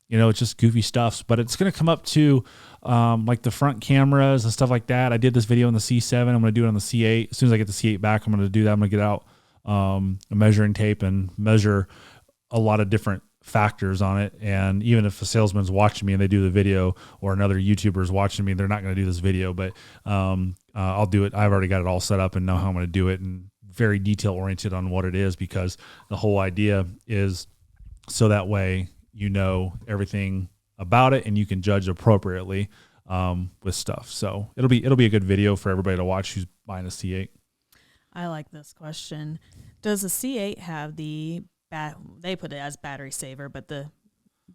it's just goofy stuff. But it's going to come up to like the front cameras and stuff like that. I did this video on the C7. I'm going to do it on the C8. As soon as I get the C8 back, I'm going to do that. I'm going to get out a measuring tape and measure a lot of different factors on it. And even if a salesman's watching me and they do the video, or another YouTuber's watching me, they're not going to do this video, but I'll do it. I've already got it all set up and know how I'm going to do it, and very detail oriented on what it is, because the whole idea is so that way everything about it and you can judge appropriately with stuff. So it'll be a good video for everybody to watch who's buying a C8. I like this question. Does the C8 have the they put it as battery saver, but the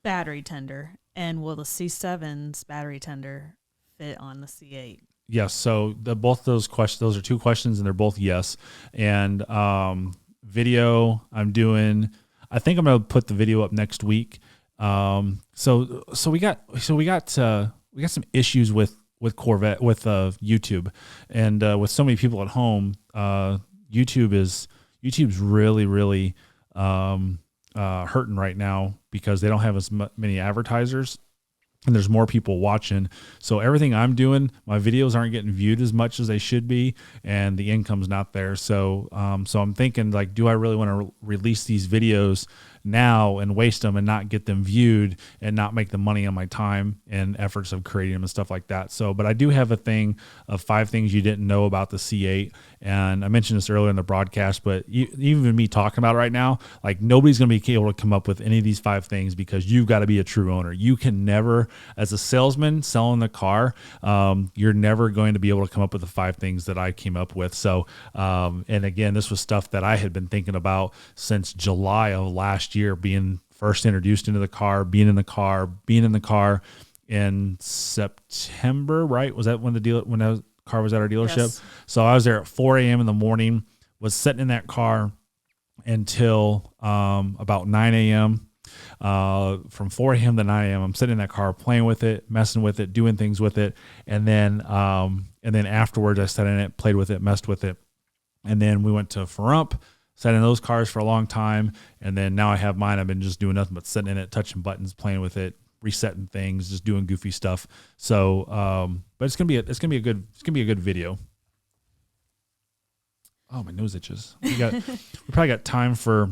battery tender, and will the C7's battery tender fit on the C8? Yes. So both those questions, those are two questions, and they're both yes. And video, I think I'm going to put the video up next week. So we got some issues with Corvette, with YouTube, and with so many people at home. YouTube's really hurting right now because they don't have as many advertisers, and there's more people watching. So everything I'm doing, my videos aren't getting viewed as much as they should be, and the income's not there. So I'm thinking, like, do I really want to release these videos now and waste them and not get them viewed and not make the money on my time and efforts of creating them and stuff like that? So, but I do have a thing of 5 things you didn't know about the C8. And I mentioned this earlier in the broadcast, but even me talking about it right now, like, nobody's going to be able to come up with any of these 5 things, because you've got to be a true owner. You can never, as a salesman selling the car, you're never going to be able to come up with the 5 things that I came up with. So, and again, this was stuff that I had been thinking about since July of last year, being first introduced into the car, being in the car in September, right? Was that when the car was at our dealership? Yes. So I was there at 4 a.m. in the morning, was sitting in that car until about 9 a.m. From 4 a.m. to 9 a.m. I'm sitting in that car, playing with it, messing with it, doing things with it. And then afterwards I sat in it, played with it, messed with it. And then we went to Ferrump, sat in those cars for a long time. And then now I have mine. I've been just doing nothing but sitting in it, touching buttons, playing with it, resetting things, just doing goofy stuff. So, but it's gonna be a good video. Oh, my nose itches. We probably got time for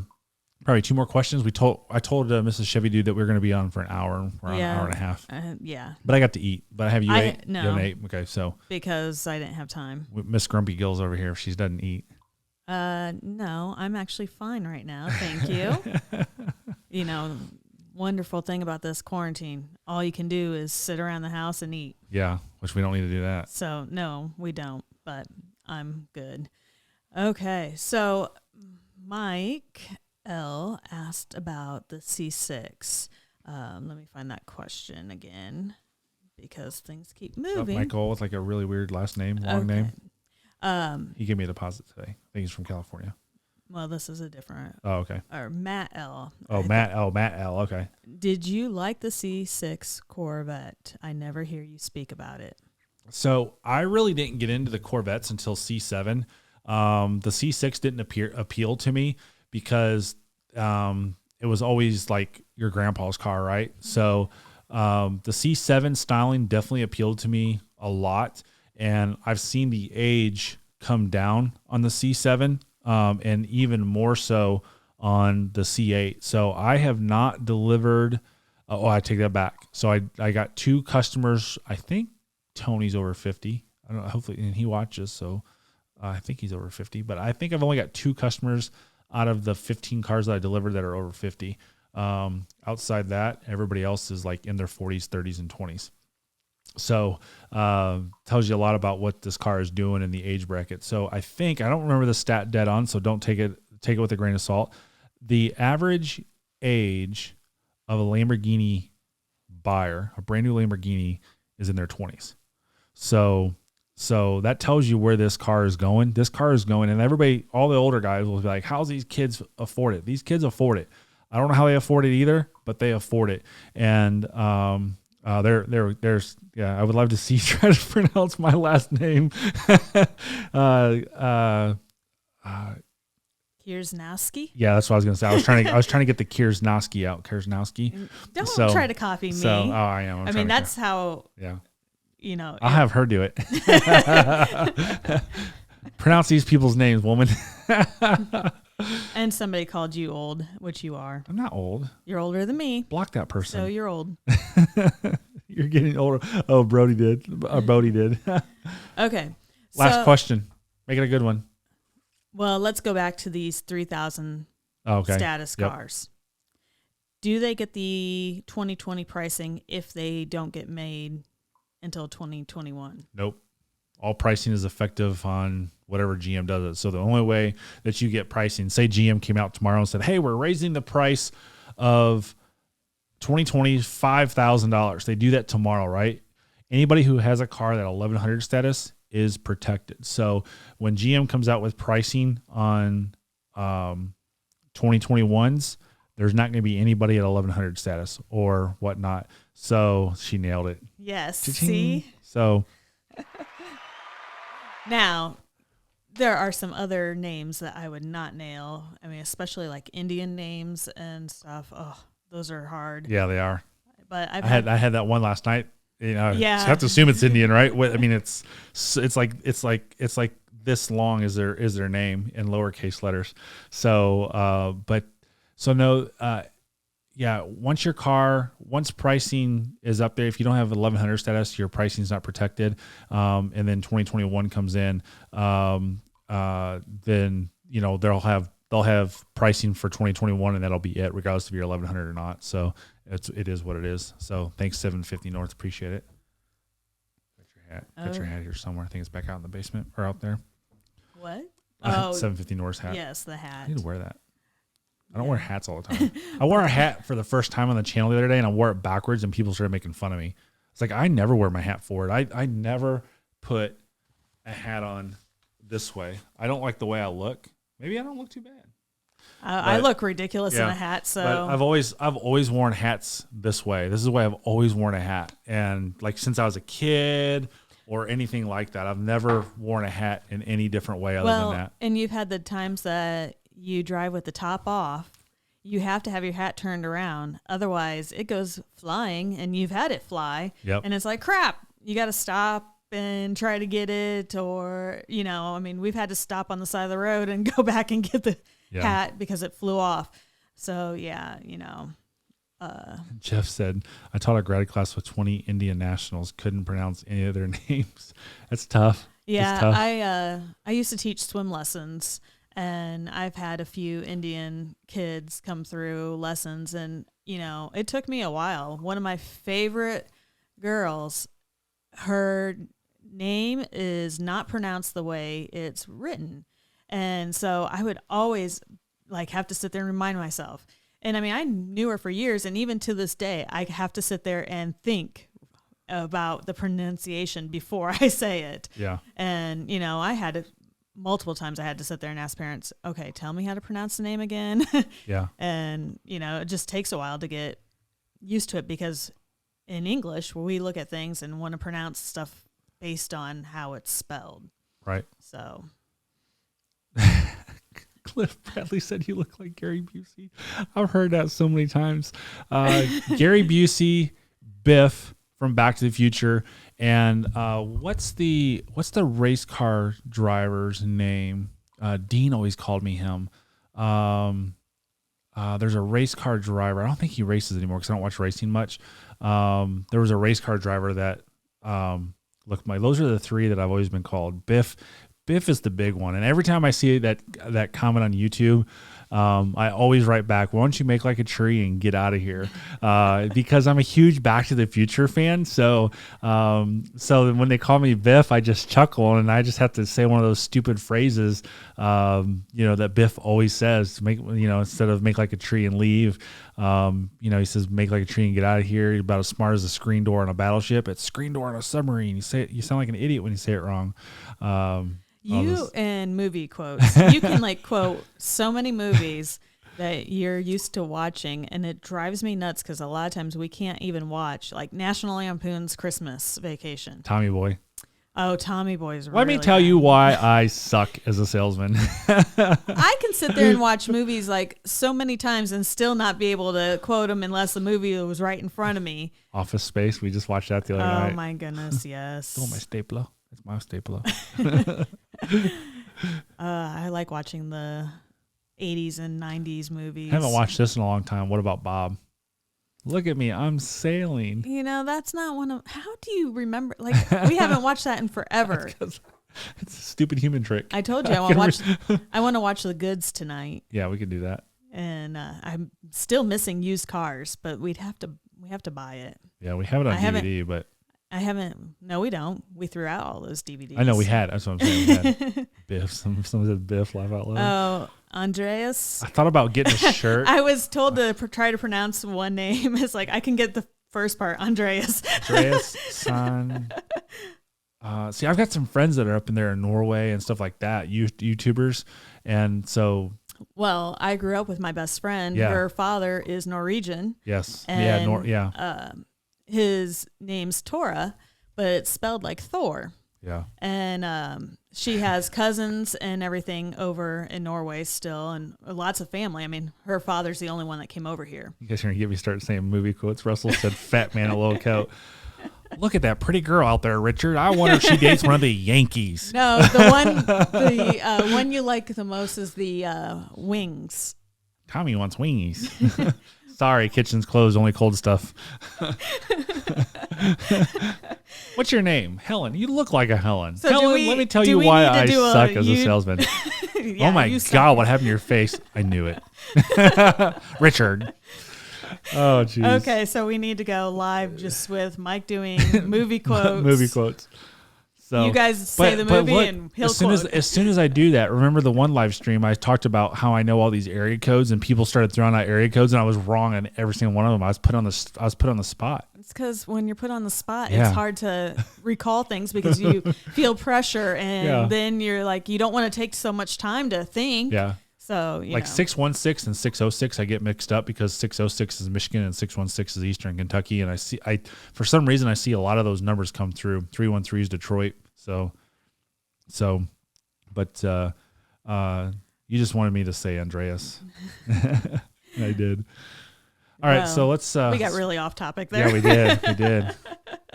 probably 2 more questions. I told Mrs. Chevy Dude that we were going to be on for an hour, or an hour and a half. Yeah. But I got to eat. But have you ate? No. You haven't ate? Okay, so. Because I didn't have time. Miss Grumpy Gills over here, she doesn't eat. No, I'm actually fine right now. Thank you. Wonderful thing about this quarantine, all you can do is sit around the house and eat. Yeah, which we don't need to do that. So, no, we don't, but I'm good. Okay, so Mike L. asked about the C6. Let me find that question again, because things keep moving. Michael with like a really weird last name, long name. He gave me a deposit today. I think he's from California. Well, this is a different. Oh, okay. Or Matt L. Matt L. Okay. Did you like the C6 Corvette? I never hear you speak about it. So I really didn't get into the Corvettes until C7. The C6 didn't appeal to me because it was always like your grandpa's car, right? So the C7 styling definitely appealed to me a lot, and I've seen the age come down on the C7, and even more so on the C8. So I have not delivered. I take that back. So I got 2 customers. I think Tony's over 50. I don't know. Hopefully, and he watches, so I think he's over 50. But I think I've only got 2 customers out of the 15 cars that I delivered that are over 50. Outside that, everybody else is like in their 40s, 30s, and 20s. So tells you a lot about what this car is doing in the age bracket. So I don't remember the stat dead on, so don't take it with a grain of salt. The average age of a Lamborghini buyer, a brand new Lamborghini, is in their 20s. So that tells you where this car is going. This car is going, and everybody, all the older guys will be like, how's these kids afford it? These kids afford it. I don't know how they afford it either, but they afford it. And There's I would love to see you try to pronounce my last name. Kiersnowski? Yeah, that's what I was gonna say. I was trying to get the Kiersnowski out. Kiersnowski. Don't try to copy me. So I am. I mean, that's how. Yeah. I'll have her do it. Pronounce these people's names, woman. And somebody called you old, which you are. I'm not old. You're older than me. Block that person. So you're old. You're getting older. Oh, Bodie did. Okay. Last question. Make it a good one. Well, let's go back to these 3,000 status cars. Do they get the 2020 pricing if they don't get made until 2021? Nope. All pricing is effective on whatever GM does it. So the only way that you get pricing, say GM came out tomorrow and said, hey, we're raising the price of 2020 $5,000. They do that tomorrow, right? Anybody who has a car that 1100 status is protected. So when GM comes out with pricing on 2021s, there's not going to be anybody at 1100 status or whatnot. So she nailed it. Yes. Cha-ching. See? So now, there are some other names that I would not nail. I mean, especially like Indian names and stuff. Oh, those are hard. Yeah, they are. But I had that one last night. You have to assume it's Indian, right? I mean, it's like this long is their name in lowercase letters. So, once pricing is up there, if you don't have 1100 status, your pricing is not protected. And then 2021 comes in, then they'll have pricing for 2021, and that'll be it, regardless if you're 1100 or not. So it is what it is. So thanks, 750 North. Appreciate it. Got your hat here somewhere. I think it's back out in the basement or out there. What? 750 North's hat. Yes, the hat. I need to wear that. I don't wear hats all the time. I wore a hat for the first time on the channel the other day, and I wore it backwards, and people started making fun of me. It's like, I never wear my hat forward. I never put a hat on this way. I don't like the way I look. Maybe I don't look too bad. I look ridiculous in a hat. So but I've always worn hats this way. This is the way I've always worn a hat. And like since I was a kid or anything like that, I've never worn a hat in any different way other than that. And you've had the times that you drive with the top off. You have to have your hat turned around. Otherwise, it goes flying, and you've had it fly. Yep. And it's like, crap, you got to stop and try to get it. Or, I mean, we've had to stop on the side of the road and go back and get the hat because it flew off. So, Jeff said, I taught a grad class with 20 Indian nationals, couldn't pronounce any of their names. That's tough. Yeah, tough. I used to teach swim lessons, and I've had a few Indian kids come through lessons, and, it took me a while. One of my favorite girls, her name is not pronounced the way it's written. And so I would always have to sit there and remind myself. And I mean, I knew her for years, and even to this day, I have to sit there and think about the pronunciation before I say it. Yeah. And, I had multiple times I had to sit there and ask parents, okay, tell me how to pronounce the name again. Yeah. And, it just takes a while to get used to it, because in English, we look at things and want to pronounce stuff based on how it's spelled. Right. So. Cliff Bradley said you look like Gary Busey. I've heard that so many times. Gary Busey, Biff from Back to the Future, and what's the race car driver's name? Dean always called me him. There's a race car driver. I don't think he races anymore because I don't watch racing much. There was a race car driver that those are the three that I've always been called. Biff is the big one. And every time I see that comment on YouTube, I always write back, why don't you make like a tree and get out of here? Because I'm a huge Back to the Future fan. So when they call me Biff, I just chuckle, and I just have to say one of those stupid phrases, that Biff always says, instead of make like a tree and leave, he says, make like a tree and get out of here. You're about as smart as a screen door on a battleship. It's screen door on a submarine. You sound like an idiot when you say it wrong. You and movie quotes. You can quote so many movies. that you're used to watching, and it drives me nuts because a lot of times we can't even watch, like National Lampoon's Christmas Vacation. Tommy Boy. Oh, Tommy Boy's Let me tell you why I suck as a salesman. I can sit there and watch movies like so many times and still not be able to quote them unless the movie was right in front of me. Office Space. We just watched that the other night. Oh, my goodness, yes. Oh, my stapler. It's my stapler. I like watching the 80s and 90s movies. I haven't watched this in a long time. What about Bob? Look at me. I'm sailing. You know, that's not one of... How do you remember? Like, we haven't watched that in forever. It's a stupid human trick. I told you I want to watch The Goods tonight. Yeah, we could do that. And I'm still missing used cars, but we have to buy it. Yeah, we have it on DVD, but... I haven't. No, we don't. We threw out all those DVDs. I know we had. That's what I'm saying. We had Biff. Someone said Biff. Laugh out loud. Oh, Andreas. I thought about getting a shirt. I was told to try to pronounce one name. It's like I can get the first part. Andreas. Andreas son. See, I've got some friends that are up in there in Norway and stuff like that. YouTubers, and so. Well, I grew up with my best friend. Yeah. Her father is Norwegian. Yes. And, yeah. His name's Tora, but it's spelled like Thor. Yeah. And she has cousins and everything over in Norway still, and lots of family. I mean, her father's the only one that came over here. You guys are going to get me started saying movie quotes. Russell said, fat man in a little coat. Look at that pretty girl out there, Richard. I wonder if she dates one of the Yankees. No, the one you like the most is the wings. Tommy wants wingies. Sorry, kitchen's closed, only cold stuff. What's your name? Helen. You look like a Helen. So Helen, let me tell you why I suck as a salesman. Yeah, oh my God, what happened to your face? I knew it. Richard. Oh, jeez. Okay, so we need to go live just with Mike doing movie quotes. Movie quotes. So, you guys say the movie look, and he'll as soon as I do that, remember the one live stream I talked about how I know all these area codes and people started throwing out area codes and I was wrong on every single one of them. I was put on the spot. It's because when you're put on the spot, Yeah. it's hard to recall things because you feel pressure and then you're like, you don't want to take so much time to think. Yeah. So, like 616 and 606 I get mixed up because 606 is Michigan and 616 is Eastern Kentucky, and I for some reason I see a lot of those numbers come through. 313 is Detroit. But you just wanted me to say Andreas. I did. All right, so let's we got really off topic there. Yeah, we did.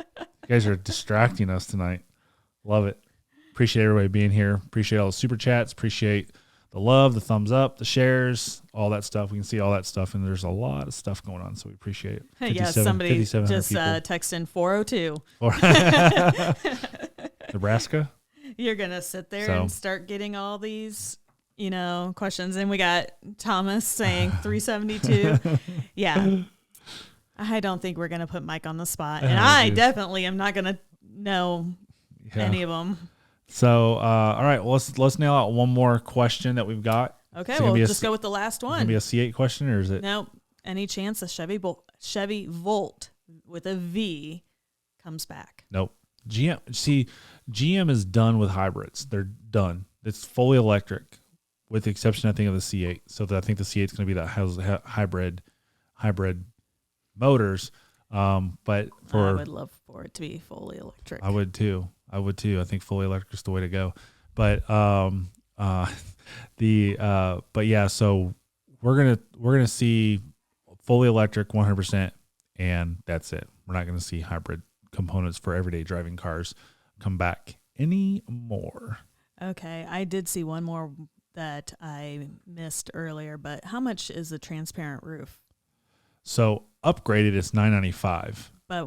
You guys are distracting us tonight. Love it. Appreciate everybody being here. Appreciate all the super chats. Appreciate the love, the thumbs up, the shares, all that stuff. We can see all that stuff, and there's a lot of stuff going on, so we appreciate it. Yeah, somebody just text in 402. Nebraska? You're going to sit there and start getting all these, questions. And we got Thomas saying 372. Yeah. I don't think we're going to put Mike on the spot. And I definitely am not going to know any of them. So, all right, well, let's nail out one more question that we've got. Okay, we'll just go with the last one. Going to be a C8 question, or is it? Nope. Any chance a Chevy Volt with a V comes back? Nope. GM is done with hybrids. They're done. It's fully electric, with the exception, I think, of the C8. So I think the C8 is going to be that has hybrid motors. But I would love for it to be fully electric. I would too. I think fully electric is the way to go. But but yeah, so we're gonna see fully electric 100%, and that's it. We're not gonna see hybrid components for everyday driving cars come back anymore. Okay, I did see one more that I missed earlier, but how much is the transparent roof? So upgraded, it's $995. But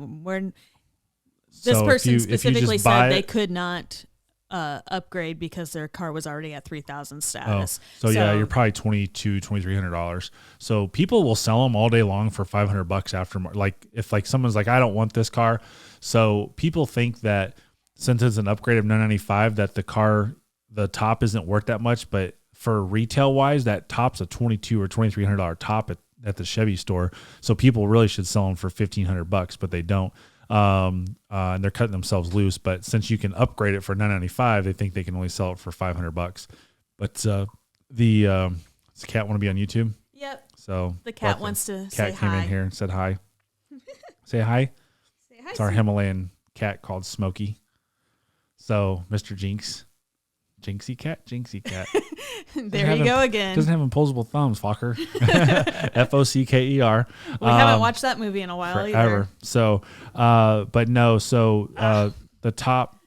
this person specifically said they could not upgrade because their car was already at 3,000 status. So yeah, you're probably $2,300. So people will sell them all day long for $500 after. Like if someone's like, I don't want this car. So people think that since it's an upgrade of $995, that the top isn't worth that much. But for retail wise, that top's a $2,200 or $2,300 top at the Chevy store. So people really should sell them for $1,500, but they don't. And they're cutting themselves loose. But since you can upgrade it for $995, they think they can only sell it for $500. But does the cat want to be on YouTube? Yeah, So the cat wants to say cat came hi. in here and said hi. Say hi. Say hi. It's our Himalayan cat called Smokey. So Mr. Jinxie cat. There you go again. Doesn't have opposable thumbs, fucker. Focker. We haven't watched that movie in a while forever. either. So, but no. So the top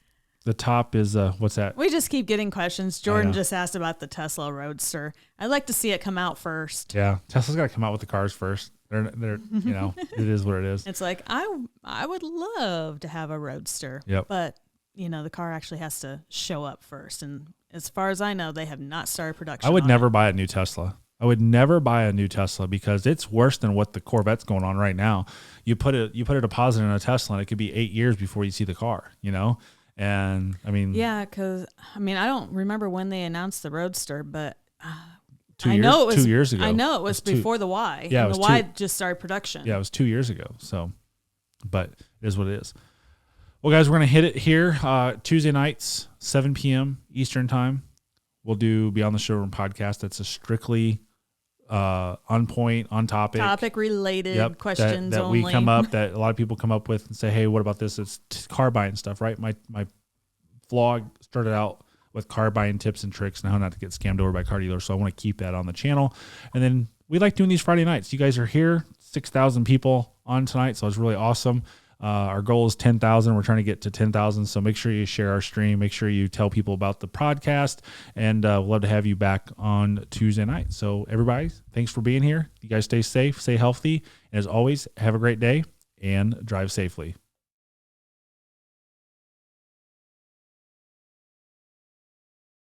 is what's that? We just keep getting questions. Jordan just asked about the Tesla Roadster. I'd like to see it come out first. Yeah, Tesla's got to come out with the cars first. They're it is what it is. It's like I would love to have a Roadster. Yep. But the car actually has to show up first, and as far as I know, they have not started production. I would never buy a new Tesla. I would never buy a new Tesla because it's worse than what the Corvette's going on right now. You put a deposit in a Tesla and it could be 8 years before you see the car, And I mean, yeah, because I don't remember when they announced the Roadster, but 2 years ago. I know it was before the Y. Yeah, and the Y just started production. Yeah, it was 2 years ago. So, but it is what it is. Well, guys, we're going to hit it here Tuesday nights, 7 p.m. Eastern time. We'll do Beyond the Showroom podcast. That's a strictly on point, on topic related questions that only. we come up, that a lot of people come up with and say, hey, what about this? It's car buying stuff, right? My vlog started out with car buying tips and tricks and how not to get scammed over by car dealers. So I want to keep that on the channel. And then we like doing these Friday nights. You guys are here, 6,000 people on tonight. So it's really awesome. Our goal is 10,000. We're trying to get to 10,000. So make sure you share our stream. Make sure you tell people about the podcast. And we'd love to have you back on Tuesday night. So everybody, thanks for being here. You guys stay safe, stay healthy. And as always, have a great day and drive safely.